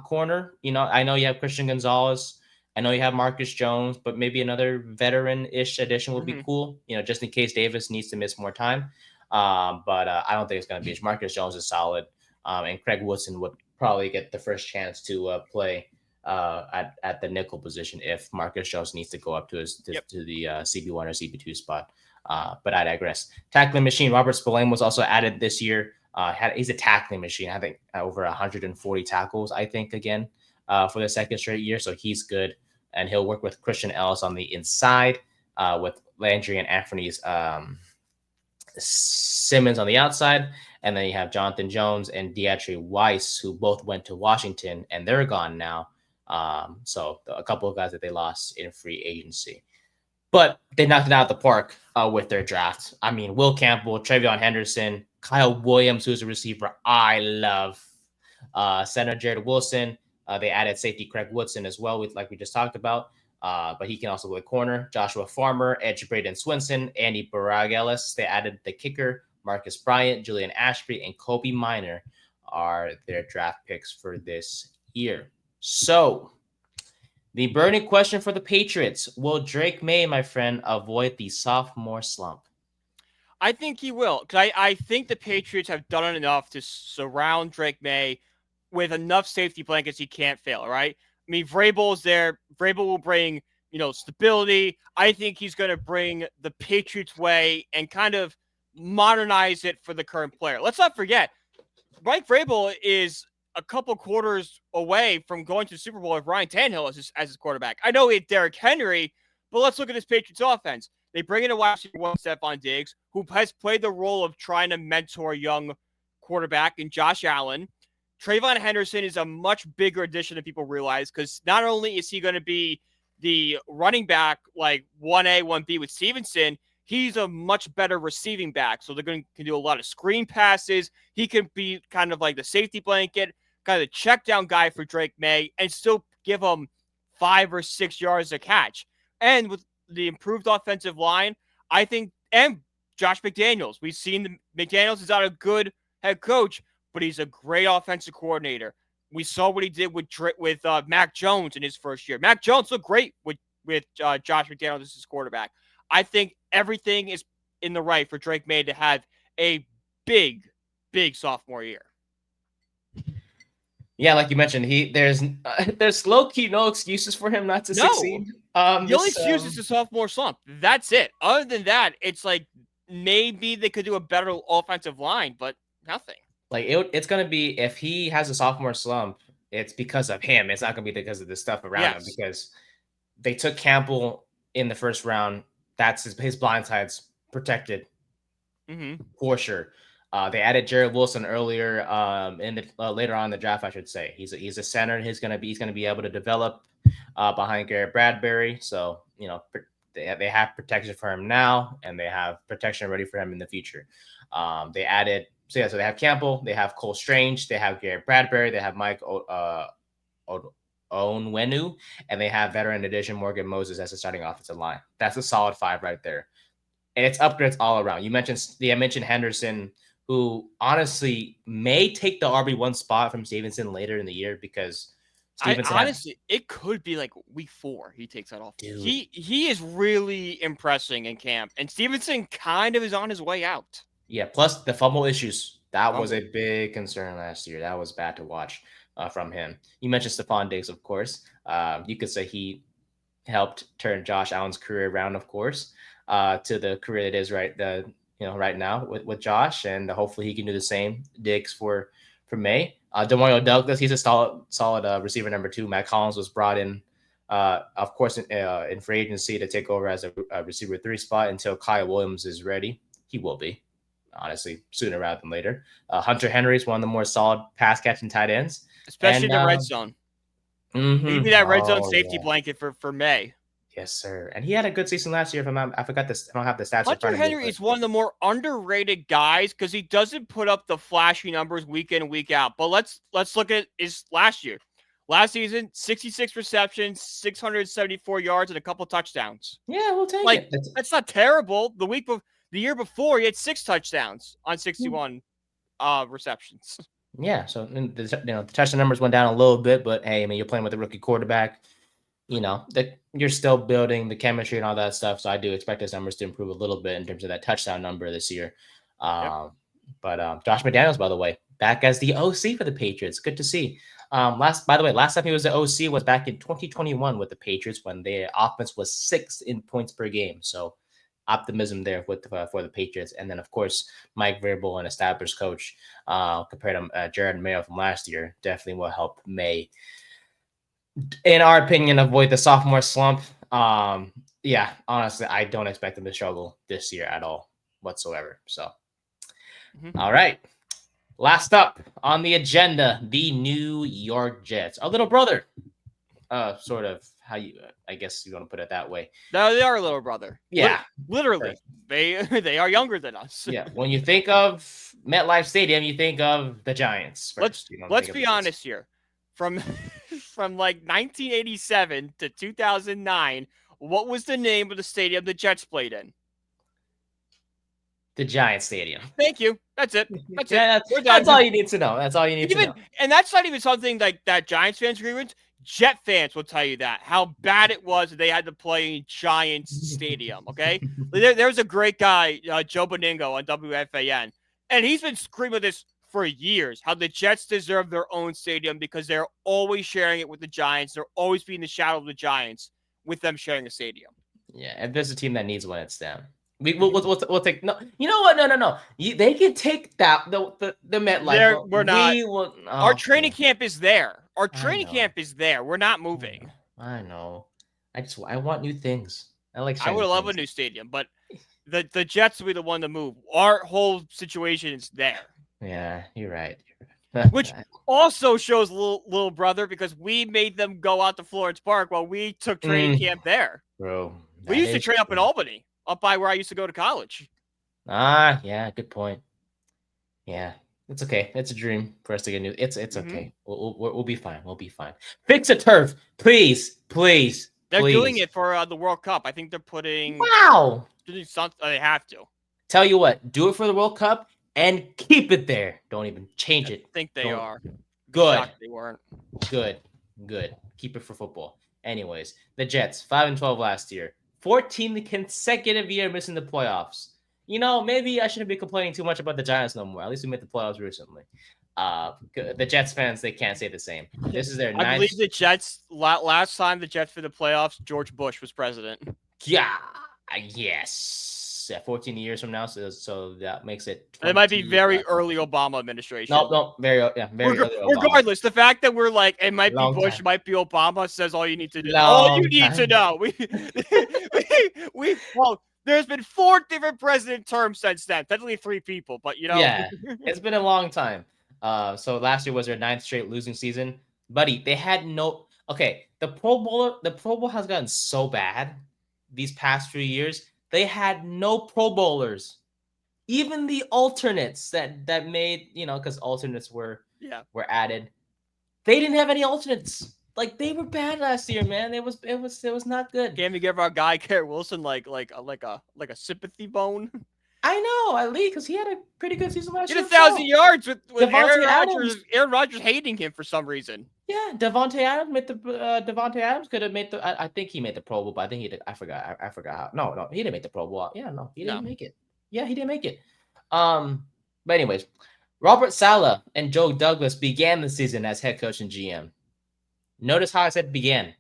corner. I know you have Christian Gonzalez. I know you have Marcus Jones, but maybe another veteran-ish addition would be cool, just in case Davis needs to miss more time. But I don't think it's going to be. Marcus Jones is solid. And Craig Woodson would probably get the first chance to play at the nickel position if Marcus Jones needs to go up to the CB1 or CB2 spot. But I digress. Tackling machine Robert Spillane was also added this year. He's a tackling machine. I think over 140 tackles. I think again for the second straight year. So he's good, and he'll work with Christian Ellis on the inside with Landry and Anthony's Simmons on the outside. And then you have Jonathan Jones and Deatrich Weiss, who both went to Washington, and they're gone now. So a couple of guys that they lost in free agency. But they knocked it out of the park with their draft. I mean, Will Campbell, Travion Henderson, Kyle Williams, who's a receiver I love. Center Jared Wilson. They added safety Craig Woodson as well, like we just talked about. But he can also play corner. Joshua Farmer, edge Braden Swinson, Andy Baragelis. They added the kicker, Marcus Bryant, Julian Ashby, and Kobe Minor are their draft picks for this year. So, the burning question for the Patriots, will Drake Maye, my friend, avoid the sophomore slump? I think he will, because I think the Patriots have done enough to surround Drake Maye with enough safety blankets he can't fail, right? I mean, Vrabel's there. Vrabel will bring, stability. I think he's going to bring the Patriots way and kind of modernize it for the current player. Let's not forget, Mike Vrabel is a couple quarters away from going to the Super Bowl with Ryan Tannehill as his quarterback. I know he had Derrick Henry, but let's look at this Patriots offense. They bring in a wide receiver one, Stephon Diggs, who has played the role of trying to mentor a young quarterback in Josh Allen. Trayvon Henderson is a much bigger addition than people realize, because not only is he going to be the running back like 1A, 1B with Stevenson, he's a much better receiving back. So they're going to do a lot of screen passes. He can be kind of like the safety blanket, kind of the check down guy for Drake Maye, and still give him 5 or 6 yards a catch. And with the improved offensive line, I think, and Josh McDaniels, we've seen McDaniels is not a good head coach, but he's a great offensive coordinator. We saw what he did with Mac Jones in his first year. Mac Jones looked great with Josh McDaniels as his quarterback. I think everything is in the right for Drake Maye to have a big, big sophomore year. Yeah, like you mentioned, there's low key no excuses for him not to succeed. The only excuse is the sophomore slump. That's it. Other than that, it's like maybe they could do a better offensive line, but nothing. Like it's gonna be, if he has a sophomore slump, it's because of him. It's not gonna be because of the stuff around him, because they took Campbell in the first round. That's his blind side's protected for sure. They added Jared Wilson earlier later on in the draft, I should say. He's a center. He's gonna be able to develop behind Garrett Bradbury. So they have protection for him now, and they have protection ready for him in the future. They added so they have Campbell, they have Cole Strange, they have Garrett Bradbury, they have Mike Onwenu, and they have veteran addition Morgan Moses as a starting offensive line. That's a solid 5 right there, and it's upgrades all around. I mentioned Henderson, who honestly may take the RB1 spot from Stevenson later in the year, because Stevenson honestly, it could be like week 4 he takes that off. Dude. He is really impressing in camp, and Stevenson kind of is on his way out. Yeah, plus the fumble issues. That was a big concern last year. That was bad to watch from him. You mentioned Stephon Diggs, of course. You could say he helped turn Josh Allen's career around, of course, to the career it is right now with Josh, and hopefully he can do the same. Diggs for May. Demario Douglas, he's a solid receiver number 2. Matt Collins was brought in, of course, in free agency to take over as a receiver 3 spot until Kyle Williams is ready. He will be, honestly, sooner rather than later. Hunter Henry is one of the more solid pass catching tight ends, especially in the red zone. Maybe that red zone safety blanket for May. Yes, sir. And he had a good season last year. I forgot this. I don't have the stats. Hunter Henry is one of the more underrated guys because he doesn't put up the flashy numbers week in and week out. But let's look at his last year. Last season, 66 receptions, 674 yards, and a couple touchdowns. Yeah, we'll take it. That's not terrible. The year before, he had 6 touchdowns on 61 receptions. Yeah, so the touchdown numbers went down a little bit, but hey, I mean, you're playing with a rookie quarterback. You're still building the chemistry and all that stuff. So I do expect his numbers to improve a little bit in terms of that touchdown number this year. But Josh McDaniels, by the way, back as the OC for the Patriots. Good to see. Last time he was the OC was back in 2021 with the Patriots when their offense was 6th in points per game. So optimism there for the Patriots. And then, of course, Mike Vrabel, an established coach, compared to Jared Maye from last year, definitely will help May, in our opinion, avoid the sophomore slump. Yeah, honestly, I don't expect them to struggle this year at all whatsoever. So, All right. Last up on the agenda, the New York Jets. Our little brother. Sort of I guess you want to put it that way. No, they are a little brother. Yeah. Literally. They are younger than us. Yeah. When you think of MetLife Stadium, you think of the Giants first. Let's be honest here. From like 1987 to 2009, what was the name of the stadium the Jets played in? The Giants Stadium. Thank you. That's it. That's all you need to know. That's all you need to know. And that's not even something like that Giants fans agree with. Jet fans will tell you how bad it was that they had to play in Giants Stadium. Okay, there's a great guy, Joe Beningo on WFAN, and he's been screaming this for years how the Jets deserve their own stadium because they're always sharing it with the Giants. They're always being the shadow of the Giants with them sharing a stadium. Yeah, if there's a team that needs one, it's them. We'll take no. You know what? No. They can take that the MetLife. But We're not. we will. Our Oh, training okay. camp is there. Our I training know. camp is there. We're not moving. I know. I want new things. I like I shiny would love a things. new stadium, but the Jets will be the one to move. Our whole situation is there. Yeah, you're right. Which also shows little brother because we made them go out to Florence Park while we took training camp there. Bro, We used to train up in Albany, up by where I used to go to college. Yeah, good point. Yeah, it's okay. It's a dream for us to get new. It's okay. We'll be fine. We'll be fine. Fix a turf, please. They're doing it for the World Cup. I think they're putting. Wow. Doing something. They have to. Tell you what, do it for the World Cup and keep it there. Don't even change it. I think they are. Good. They weren't. Good. Keep it for football. Anyways, the Jets 5-12 last year, 14 consecutive year missing the playoffs. You know, maybe I shouldn't be complaining too much about the Giants no more. At least we made the playoffs recently. The Jets fans, they can't say the same. This is their ninth. I believe the Jets last time the Jets for the playoffs, George Bush was president. Yeah. Yes. 14 years from now, so that makes it. It might be very early Obama administration. No, very early Obama. Regardless, the fact that we're like it might be Bush, it might be Obama says all you need to do. To know. Well, there's been 4 different president terms since then. Technically 3 people, but you know. Yeah, it's been a long time. So last year was their 9th straight losing season. Buddy, they had no. Okay, the Pro Bowl has gotten so bad these past few years. They had no Pro Bowlers. Even the alternates that made, because alternates were added. They didn't have any alternates. Like they were bad last year, man. It was not good. Can't we give our guy Garrett Wilson like a sympathy bone? I know, at least because he had a pretty good season last year. He had 1,000 yards with Aaron Rodgers hating him for some reason. Yeah, Devontae Adams could have made the. I think he made the Pro Bowl, but I think he did. I forgot how. No, he didn't make the Pro Bowl. Yeah, no, he didn't make it. Yeah, he didn't make it. But anyways, Robert Saleh and Joe Douglas began the season as head coach and GM. Notice how I said began.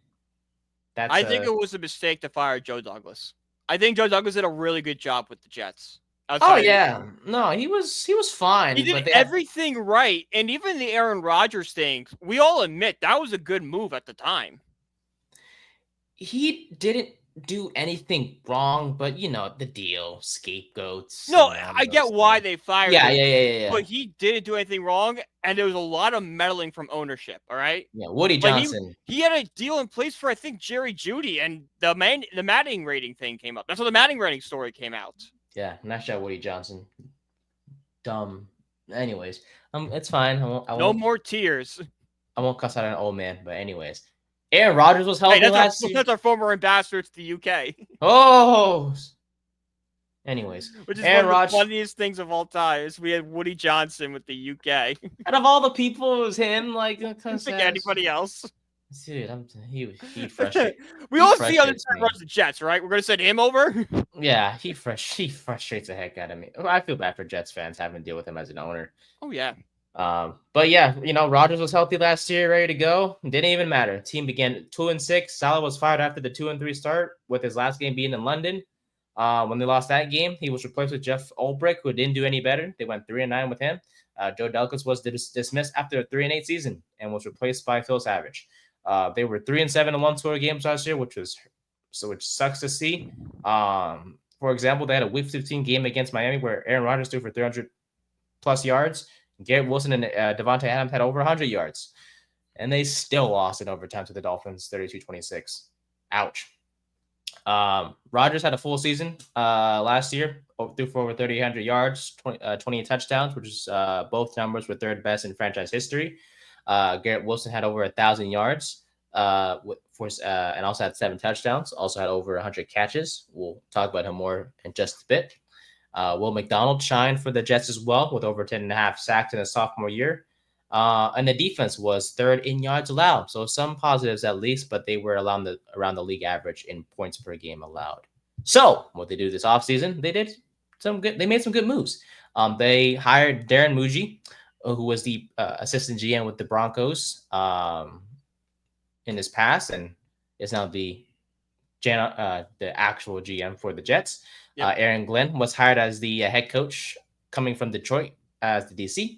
I think it was a mistake to fire Joe Douglas. I think Joe Douglas did a really good job with the Jets. No, he was fine. He did everything right, and even the Aaron Rodgers thing, we all admit that was a good move at the time. He didn't do anything wrong, but the deal, scapegoats. No, I get why they fired him. Yeah. But he didn't do anything wrong, and there was a lot of meddling from ownership. All right. Yeah, Woody Johnson. He had a deal in place for I think Jerry Jeudy, and the Manning rating thing came up. That's how the Manning rating story came out. Yeah, nice shot, Woody Johnson. Dumb. Anyways, it's fine. No more tears. I won't cuss out an old man, but anyways, Aaron Rodgers was healthy last year. That's our former ambassador to the UK. Oh. Anyways, which is one of the funniest things of all time is we had Woody Johnson with the UK. Out of all the people, it was him. Like, I don't think anybody else. Dude, he frustrated. We all see how the Jets runs the Jets, right? We're gonna send him over. Yeah, he frustrates the heck out of me. I feel bad for Jets fans having to deal with him as an owner. Oh yeah. But yeah, Rodgers was healthy last year, ready to go. Didn't even matter. Team began 2-6. Saleh was fired after the 2-3 start, with his last game being in London. When they lost that game, he was replaced with Jeff Ulbrich, who didn't do any better. They went 3-9 with him. Joe Douglas was dismissed after a 3-8 season and was replaced by Phil Savage. They were 3-7 in one-score games last year, which sucks to see. For example, they had a Week 15 game against Miami where Aaron Rodgers threw for 300 plus yards. Garrett Wilson and Devontae Adams had over 100 yards, and they still lost in overtime to the Dolphins, 32-26. Ouch. Rodgers had a full season last year, threw for over 3,800 yards, 20 touchdowns, which is both numbers were third best in franchise history. Garrett Wilson had over 1,000 yards and also had 7 touchdowns, also had over 100 catches. We'll talk about him more in just a bit. Will McDonald shined for the Jets as well with over 10.5 sacks in his sophomore year. And the defense was 3rd in yards allowed. So some positives at least, but they were around the league average in points per game allowed. So what they do this offseason, they made some good moves. They hired Darren Muji, who was the assistant GM with the Broncos in his past, and is now the actual GM for the Jets. Yep. Aaron Glenn was hired as the head coach coming from Detroit as the DC.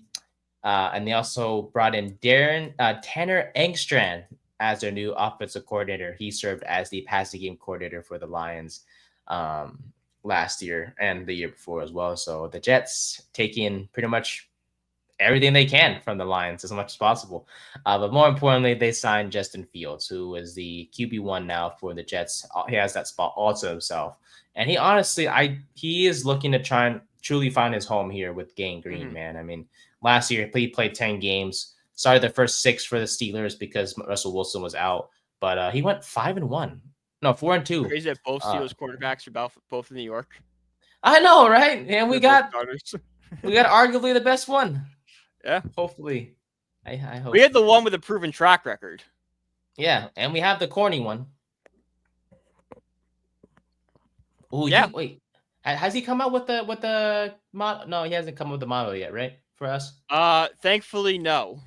And they also brought in Tanner Engstrand as their new offensive coordinator. He served as the passing game coordinator for the Lions last year and the year before as well. So the Jets taking pretty much everything they can from the Lions as much as possible. But more importantly, they signed Justin Fields, who is the QB1 now for the Jets. He has that spot all to himself. And he honestly, he is looking to try and truly find his home here with Gang Green, man. I mean, last year he played 10 games, started the first 6 for the Steelers because Russell Wilson was out. But he went 5-1. No, 4-2. Crazy that both Steelers quarterbacks are both in New York. I know, right? And we got arguably the best one. Yeah. Hopefully. I hope. We had the one with a proven track record. Yeah, and we have the corny one. Oh, yeah. Wait. Has he come out with the model? No, he hasn't come up with the model yet, right? For us? Thankfully, no.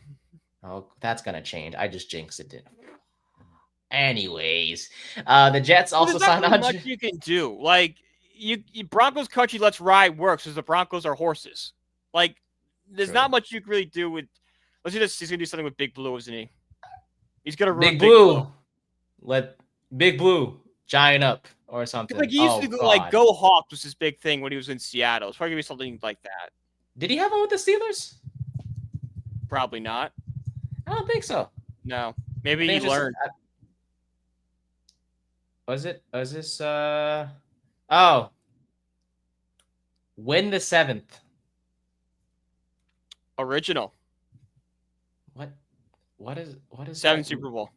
Oh, that's gonna change. I just jinxed it. Anyways, the Jets also signed on. Much you can do. Like you Broncos country lets ride works because the Broncos are horses. Like there's not much you can really do with. Let's see this. He's gonna do something with Big Blue, isn't he? He's gonna run Big Blue. Let Big Blue giant up or something. Like he used to go go Hawks was his big thing when he was in Seattle. It's probably gonna be something like that. Did he have one with the Steelers? Probably not. I don't think so. No, maybe he learned. Was this? Oh, win the 7th. Original. What is 7 Super Bowl?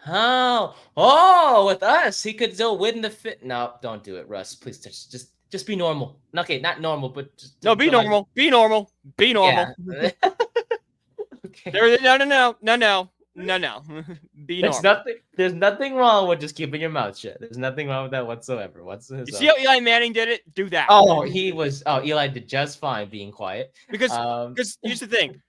Oh, with us, he could still win the 5th. No, don't do it, Russ. Please, just be normal. Okay, not normal, but just, no, be normal. Like... Be normal. Be normal. Yeah. Okay. No. Be normal. There's nothing wrong with just keeping your mouth shut. There's nothing wrong with that whatsoever. You see how Eli Manning did it? Do that. Eli did just fine being quiet. Because here's the thing.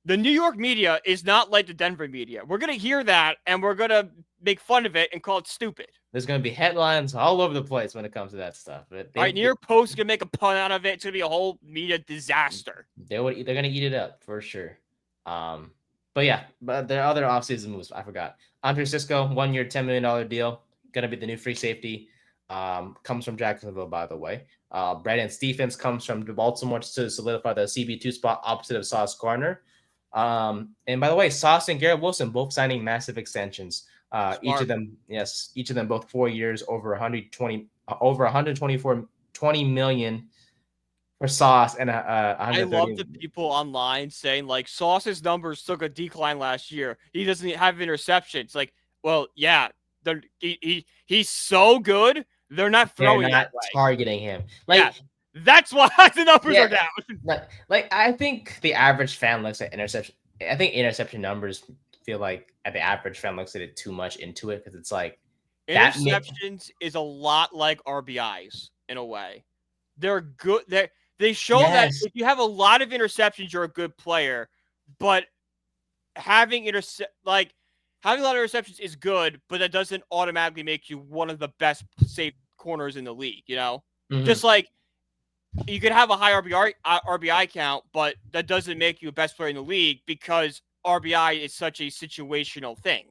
The New York media is not like the Denver media. We're going to hear that, and we're going to make fun of it and call it stupid. There's going to be headlines all over the place when it comes to that stuff. New York Post is going to make a pun out of it. It's going to be a whole media disaster. They're going to eat it up for sure. But there are other offseason moves. I forgot. Andre Cisco, 1 year, $10 million deal. Going to be the new free safety. Comes from Jacksonville, by the way. Brandon Stephens comes from Baltimore to solidify the CB2 spot opposite of Sauce Gardner. And by the way, Sauce and Garrett Wilson both signing massive extensions. Each of them both 4 years, over 20 million for Sauce and I love the people online saying like Sauce's numbers took a decline last year. He doesn't have interceptions. Like, well, yeah, he's so good. They're not targeting him. That's why the numbers are down. I think the average fan looks at interception. I think interception numbers feel like the average fan looks at it too much into it because it's like interceptions is a lot like RBIs in a way. They're good. They show that if you have a lot of interceptions, you're a good player. But having a lot of interceptions is good, but that doesn't automatically make you one of the best safe corners in the league. You know, just like. You could have a high RBI count, but that doesn't make you a best player in the league because RBI is such a situational thing.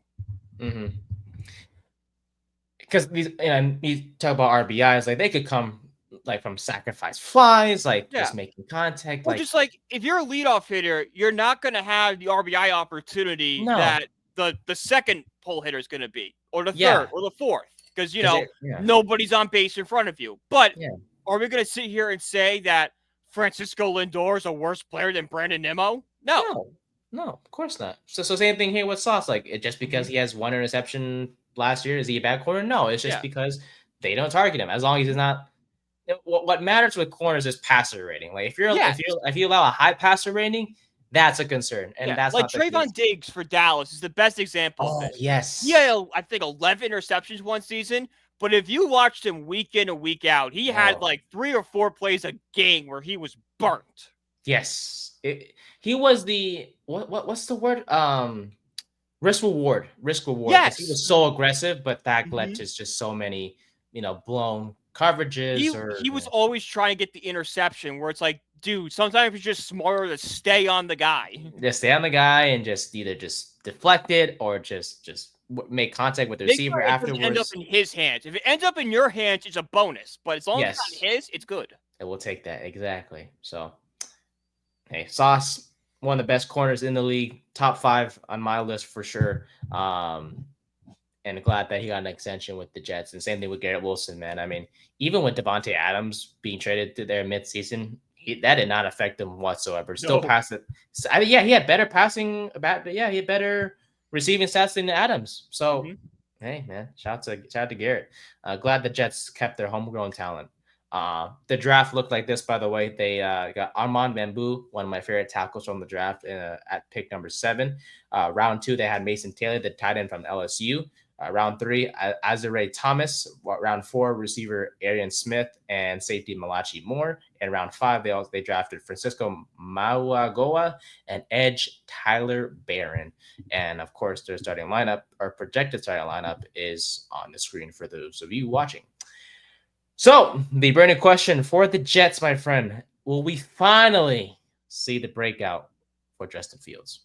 Because you talk about RBIs, like they could come like from sacrifice flies, just making contact. Well, just like if you're a leadoff hitter, you're not going to have the RBI opportunity that the second pole hitter is going to be, or the third, or the fourth, because nobody's on base in front of you. But are we going to sit here and say that Francisco Lindor is a worse player than Brandon Nimmo? No, of course not. So same thing here with Sauce. Like, just because he has one interception last year, is he a bad corner? No, it's just because they don't target him. As long as he's not. What matters with corners is passer rating. Like if you allow a high passer rating, that's a concern, and that's like Trayvon Diggs for Dallas is the best example of it. Yes, he had I think 11 interceptions one season. But if you watched him week in and week out, he had like 3 or 4 plays a game where he was burnt. Yes. He was the what's the word? Risk reward, because he was Yes. so aggressive, but that led hmm to just so many, blown coverages he or was always trying to get the interception where it's like, dude, sometimes it's just smarter to stay on the guy. just stay on the guy and just either just deflect it or just make contact with the Make sure receiver it doesn't end up afterwards. in his hands. If it ends up in your hands, it's a bonus. But as long as it's not Yes, his, it's good. it will take that exactly. So, hey, Sauce, one of the best corners in the league, top 5 on my list for sure. And glad that he got an extension with the Jets. And same thing with Garrett Wilson, man. I mean, even with Devontae Adams being traded to their midseason, that did not affect him whatsoever. Still No. passed it. I mean, yeah, he had better passing, but yeah, he had better receiving stats than Adams. So, hmm hey, man, shout out to Garrett. Glad the Jets kept their homegrown talent. The draft looked like this, by the way. They got Armand Bamboo, one of my favorite tackles from the draft, at pick number 7. Round 2, they had Mason Taylor, the tight end from LSU. Round 3, Azare Thomas. Round 4, receiver Arian Smith and safety Malachi Moore. And round 5, they drafted Francisco Mauagoa and edge Tyler Barron. And of course, their starting lineup, or projected starting lineup, is on the screen for those of you watching. So, the burning question for the Jets, my friend, will we finally see the breakout for Justin Fields?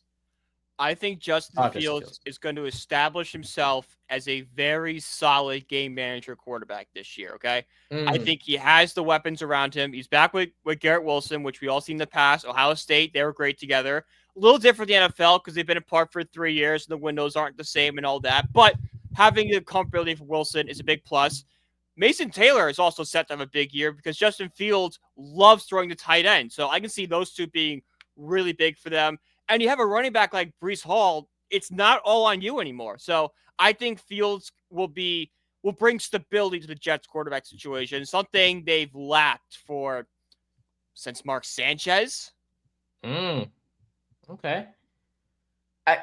I think Justin Justin Fields Fields. is going to establish himself as a very solid game manager quarterback this year. Okay. I think he has the weapons around him. He's back with Garrett Wilson, which we all seen in the past. Ohio State, they were great together. A little different in the NFL because they've been apart for 3 years and the windows aren't the same and all that. But having the comfortability for Wilson is a big plus. Mason Taylor is also set to have a big year because Justin Fields loves throwing the tight end. So I can see those two being really big for them. And you have a running back like Brees Hall, it's not all on you anymore. So I think Fields will bring stability to the Jets quarterback situation, something they've lacked for since Mark Sanchez. Okay. I,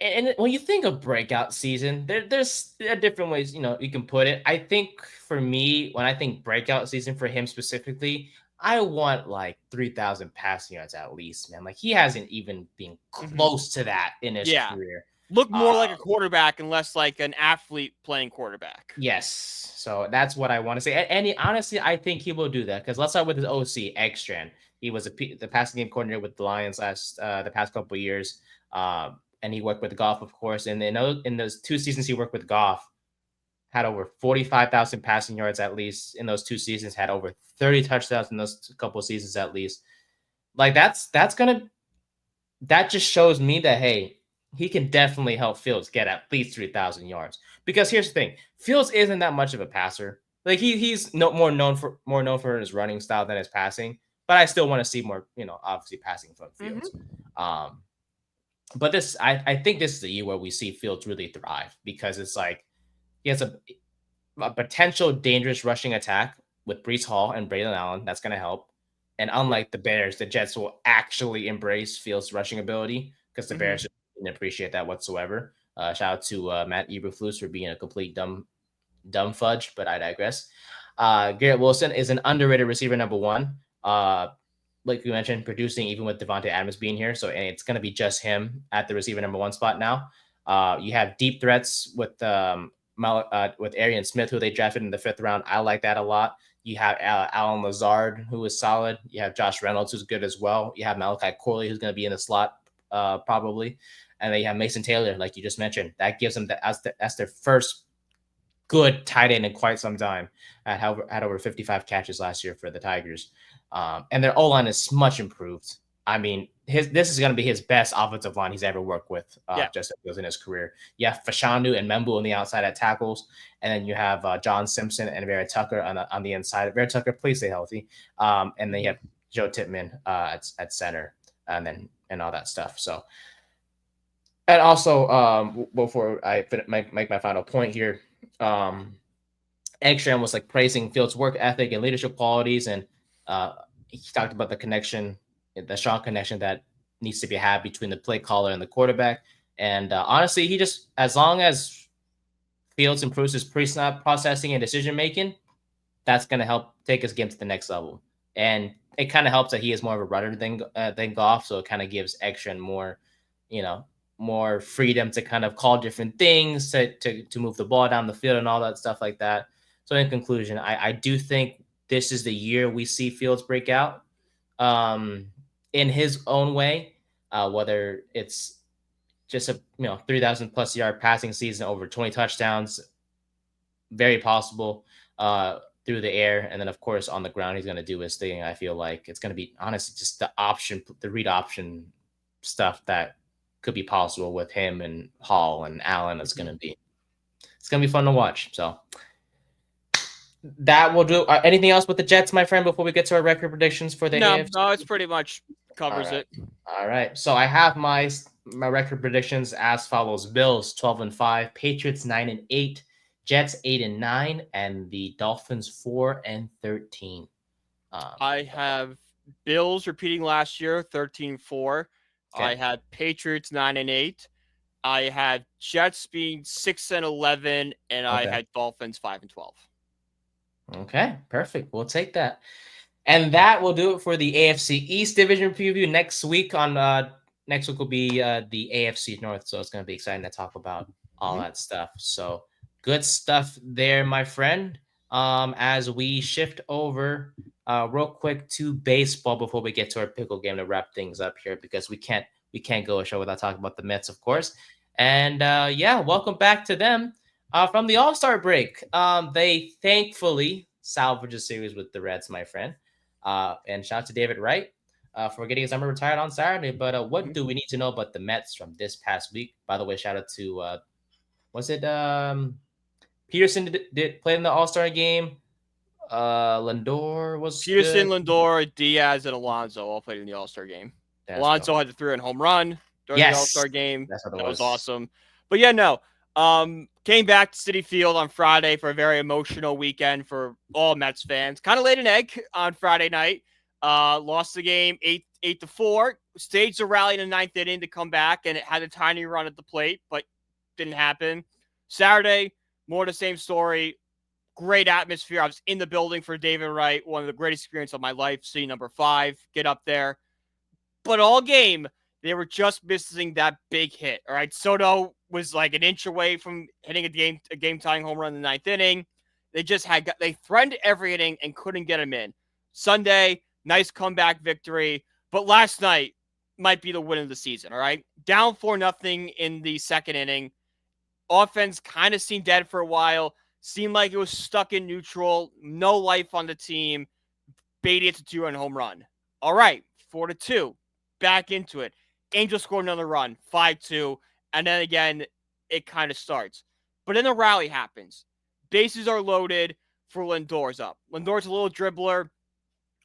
and when you think of breakout season, there's different ways you can put it. I think for me, when I think breakout season for him specifically, I want like 3,000 passing yards at least, man. Like he hasn't even been Mm-hmm. close to that in his Yeah. career. Look more like a Um, quarterback and less like an athlete playing quarterback. yes, so that's what I want to say. And honestly, I think he will do that because let's start with his OC, Ekstrand. He was the passing game coordinator with the Lions the past couple of years. And he worked with Goff, of course. And in those 2 seasons he worked with Goff, had over 45,000 passing yards at least in those 2 seasons. Had over 30 touchdowns in those couple of seasons at least. Like that just shows me that hey, he can definitely help Fields get at least 3,000 yards. Because here's the thing, Fields isn't that much of a passer. Like he's more known for his running style than his passing. But I still want to see more, obviously passing from Fields. Mm-hmm. But I think this is the year where we see Fields really thrive because it's like he has a potential dangerous rushing attack with Brees Hall and Braylon Allen. That's going to help. And unlike the Bears, the Jets will actually embrace Fields' rushing ability because the Mm-hmm. Bears didn't appreciate that whatsoever. Shout out to Matt Eberflus for being a complete dumb fudge, but I digress. Garrett Wilson is an underrated receiver number 1. Like we mentioned, producing even with Devontae Adams being here. So and it's going to be just him at the receiver number 1 spot now. You have deep threats with Arian Smith, who they drafted in the 5th round. I like that a lot. You have Alan Lazard, who is solid. You have Josh Reynolds, who's good as well. You have Malachi Corley, who's going to be in the slot probably. And then you have Mason Taylor, like you just mentioned. That gives them that's their first good tight end in quite some time. Had over 55 catches last year for the Tigers. And their O-line is much improved. I mean, this is going to be his best offensive line he's ever worked with, Yeah. just in his career. You have Fashandu and Membu on the outside at tackles, and then you have John Simpson and Vera Tucker on the inside. Vera Tucker, please stay healthy. And then you have Joe Tippmann at center, and all that stuff. So, and also before I make my final point here, Eggstrom was like praising Fields' work ethic and leadership qualities, and he talked about the strong connection that needs to be had between the play caller and the quarterback. And honestly, he just as long as Fields improves his pre-snap processing and decision making, that's going to help take his game to the next level. And it kind of helps that he is more of a runner than Goff, so it kind of gives extra and more, more freedom to kind of call different things to move the ball down the field and all that stuff like that. So in conclusion, I do think this is the year we see Fields break out in his own way, whether it's just a 3,000 plus yard passing season, over 20 touchdowns, very possible through the air, and then of course on the ground he's going to do his thing. I feel like it's going to be honestly just the read option stuff that could be possible with him and Hall and Allen. It's going to be fun to watch. So that will do. Anything else with the Jets, my friend, before we get to our record predictions for the AFC? No, it's pretty much covers it. All right. So I have my record predictions as follows: Bills 12-5, Patriots 9-8, Jets 8-9, and the Dolphins 4-13. I have Bills repeating last year 13-4. Okay. I had Patriots 9-8. I had Jets being 6-11, and I had Dolphins 5-12. Okay, perfect. We'll take that. And that will do it for the AFC East division preview. Next week will be the AFC North, so it's going to be exciting to talk about all that stuff. So good stuff there, my friend. As we shift over real quick to baseball before we get to our pickle game to wrap things up here, because we can't go a show without talking about the Mets, of course. And welcome back to them from the All-Star break. They thankfully salvaged a series with the Reds, my friend. And shout out to David Wright for getting his number retired on Saturday. But what do we need to know about the Mets from this past week? By the way, shout out to was it Peterson did play in the All-Star game? Lindor was Peterson, good. Lindor, Diaz, and Alonso all played in the All-Star game. Alonso had the 3-run home run during the All-Star game. That was awesome. But came back to Citi Field on Friday for a very emotional weekend for all Mets fans. Kind of laid an egg on Friday night. Lost the game 8-4. Staged a rally in the ninth inning to come back, and it had a tiny run at the plate, but didn't happen. Saturday, more of the same story. Great atmosphere. I was in the building for David Wright, one of the greatest experiences of my life, seeing number 5 get up there. But all game, they were just missing that big hit. All right, Soto was like an inch away from hitting a game-tying home run in the ninth inning. They threatened every inning and couldn't get him in. Sunday, nice comeback victory. But last night might be the win of the season, all right? Down 4-0 in the second inning. Offense kind of seemed dead for a while. Seemed like it was stuck in neutral. No life on the team. Beatty hits a 2-run home run. All right, 4-2. Back into it. Angels scored another run, 5-2. And then again, it kind of starts. But then the rally happens. Bases are loaded for Lindor's up. Lindor's a little dribbler.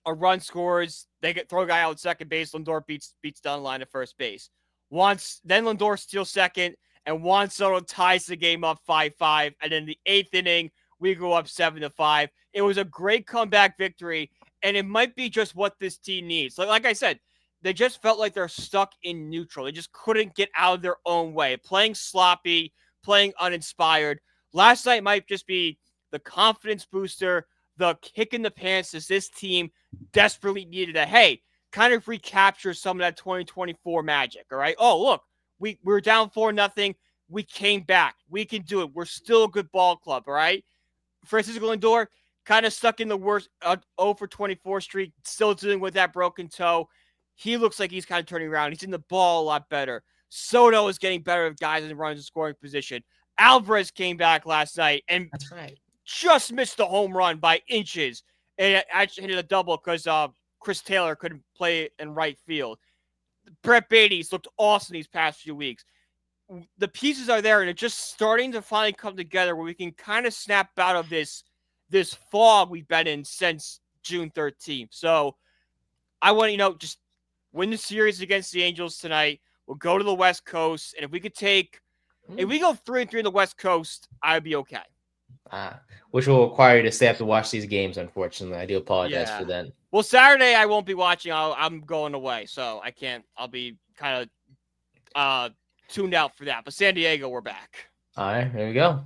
A run scores. They throw a guy out second base. Lindor beats down the line at first base. Then Lindor steals second, and Juan Soto ties the game up 5-5. And in the 8th inning, we go up 7-5. It was a great comeback victory, and it might be just what this team needs. Like I said, they just felt like they're stuck in neutral. They just couldn't get out of their own way. Playing sloppy, playing uninspired. Last night might just be the confidence booster, the kick in the pants as this team desperately needed kind of recapture some of that 2024 magic, all right? Oh, look, we're down 4-0. We came back. We can do it. We're still a good ball club, all right? Francisco Lindor kind of stuck in the worst 0-for-24 streak, still dealing with that broken toe. He looks like he's kind of turning around. He's in the ball a lot better. Soto is getting better with guys in runs in scoring position. Alvarez came back last night and just missed the home run by inches. And actually hit a double because Chris Taylor couldn't play in right field. Brett Beatty's looked awesome these past few weeks. The pieces are there, and it's just starting to finally come together where we can kind of snap out of this fog we've been in since June 13th. So I want to, just win the series against the Angels tonight. We'll go to the West Coast, and if we go 3-3 in the West Coast, I'd be okay. Which will require you to stay up to watch these games, unfortunately. I do apologize for that. Well, Saturday I won't be watching. I'm going away, so I can't. I'll be kind of tuned out for that. But San Diego, we're back. All right, there we go.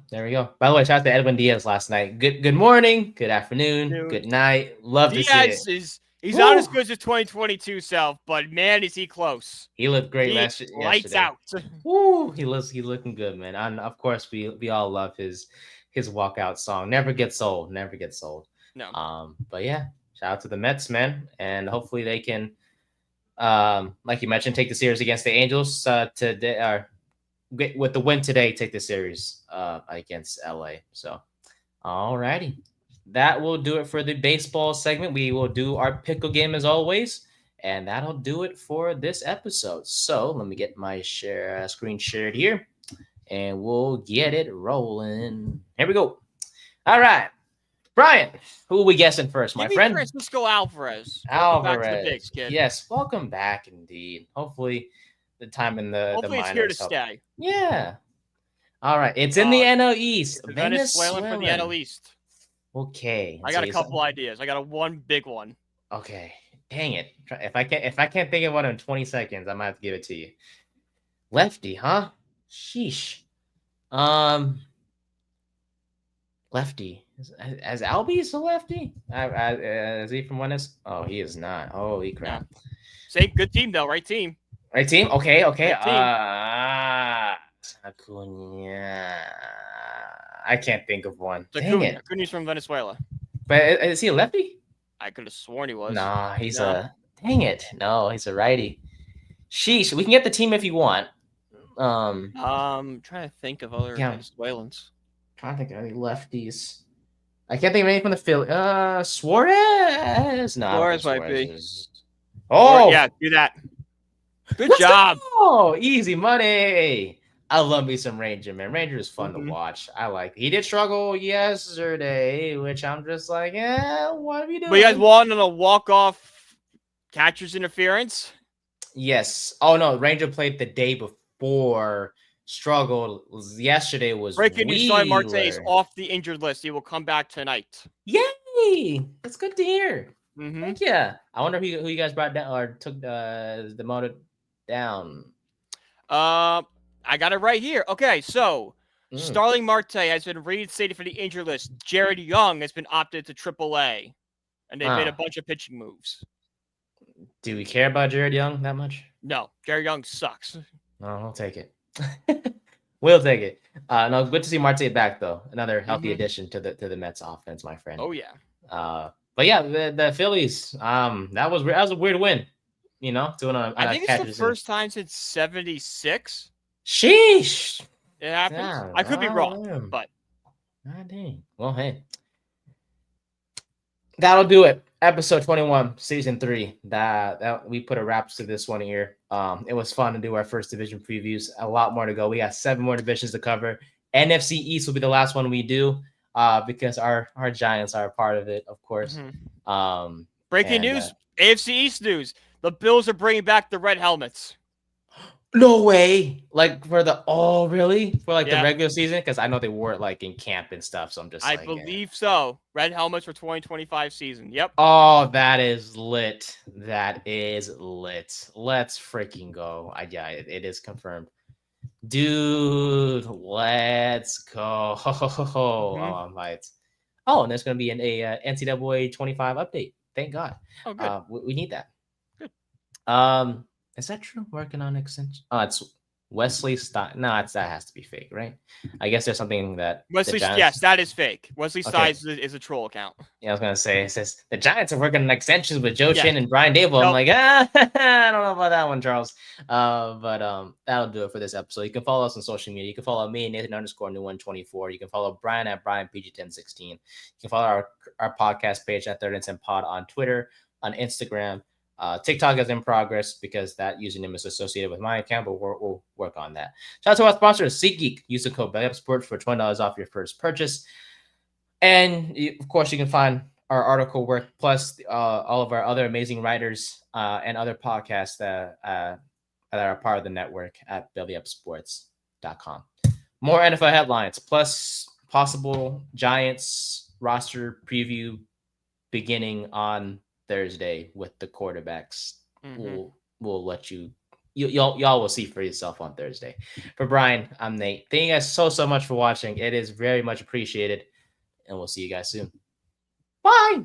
By the way, shout out to Edwin Diaz last night. Good morning, good afternoon, good night. Love to see it. He's not as good as his 2022 self, but man, is he close. He looked great Lights yesterday. out. Woo, he's looking good, man. And of course, we all love his walkout song. Never gets old. Never gets old. No. But yeah, shout out to the Mets, man, and hopefully they can, like you mentioned, take the series against the Angels today, or with the win today, take the series against LA. So, alrighty. That will do it for the baseball segment. We will do our pickle game as always, and that'll do it for this episode. So let me get my screen shared here, and we'll get it rolling. Here we go. All right, Brian, who are we guessing first, my friend? Francisco Alvarez. Welcome back to the Bigs, kid. Yes, welcome back indeed. Hopefully, the time in the Hopefully minors it's here to stay. Yeah. All right, it's in the NL East. Venezuelan for the NL East. Okay. I got a couple ideas. I got one big one. Okay. Dang it. If I can't think of one in 20 seconds, I might have to give it to you. Lefty, huh? Sheesh. Lefty. Is Albies a lefty? Is he from Venice? Oh, he is not. Holy crap. No. Same good team though, right team. Right team? Okay. Right Acuna. I can't think of one. Acuna's from Venezuela. But is he a lefty? I could have sworn he was. Nah, he's a... Dang it. No, he's a righty. Sheesh. We can get the team if you want. Trying to think of other Venezuelans. Trying to think of any lefties. I can't think of any from the Philly. Suarez? No. Suarez might be. Oh! Yeah, do that. Good job. Oh, easy money. I love me some Ranger, man. Ranger is fun to watch. I like. He did struggle yesterday, which I'm just like, what are we doing? But you guys won on a walk-off catcher's interference? Yes. Oh, no. Ranger played the day before. Struggled yesterday. Was breaking news. Starling Marte is off the injured list. He will come back tonight. Yay! That's good to hear. Thank you. I wonder who you guys brought down or took the motor down. I got it right here. Okay, so Starling Marte has been reinstated for the injured list. Jared Young has been opted to AAA, and they made a bunch of pitching moves. Do we care about Jared Young that much? No, Jared Young sucks. No, we'll take it. We'll take it. No, good to see Marte back though. Another healthy addition to the Mets offense, my friend. Oh yeah. But yeah, the Phillies. That was a weird win. You know, doing I think it's the first time since '76. Sheesh. It happens. Yeah, I could be wrong, but. Dang. Well, hey. That'll do it. Episode 21, season 3. That we put a wrap to this one here. It was fun to do our first division previews. A lot more to go. We got 7 more divisions to cover. NFC East will be the last one we do, because our Giants are a part of it, of course. Breaking news: AFC East news. The Bills are bringing back the red helmets. No way! Like for the really for like the regular season, because I know they wore it like in camp and stuff. So I'm just. I believe so. Red helmets for 2025 season. Yep. Oh, that is lit. That is lit. Let's freaking go! Yeah, it is confirmed, dude. Let's go! Oh, I'm hyped. Oh, and there's gonna be an NCAA 25 update. Thank God. Oh, good. We need that. Good. Is that true? Working on extension? Oh, it's Wesley Stein. No, that has to be fake, right? I guess there's something that Wesley. Yes, that is fake. Wesley Stein is a troll account. Yeah, I was gonna say it says the Giants are working on extensions with Joe Chin and Brian Dable. Nope. I'm like, I don't know about that one, Charles. But that'll do it for this episode. You can follow us on social media. You can follow me, Nathan_new124. You can follow Brian at BrianPG1016. You can follow our podcast page at Third and 10 Pod on Twitter, on Instagram. TikTok is in progress because that username is associated with my account, but we'll work on that. Shout out to our sponsor, SeatGeek. Use the code BellyUpSports for $20 off your first purchase. And of course, you can find our article work plus all of our other amazing writers and other podcasts that are part of the network at bellyupsports.com. More NFL headlines plus possible Giants roster preview beginning on Thursday with the quarterbacks. We'll let y'all will see for yourself on Thursday. For Brian, I'm Nate. Thank you guys so much for watching. It is very much appreciated, and we'll see you guys soon. Bye.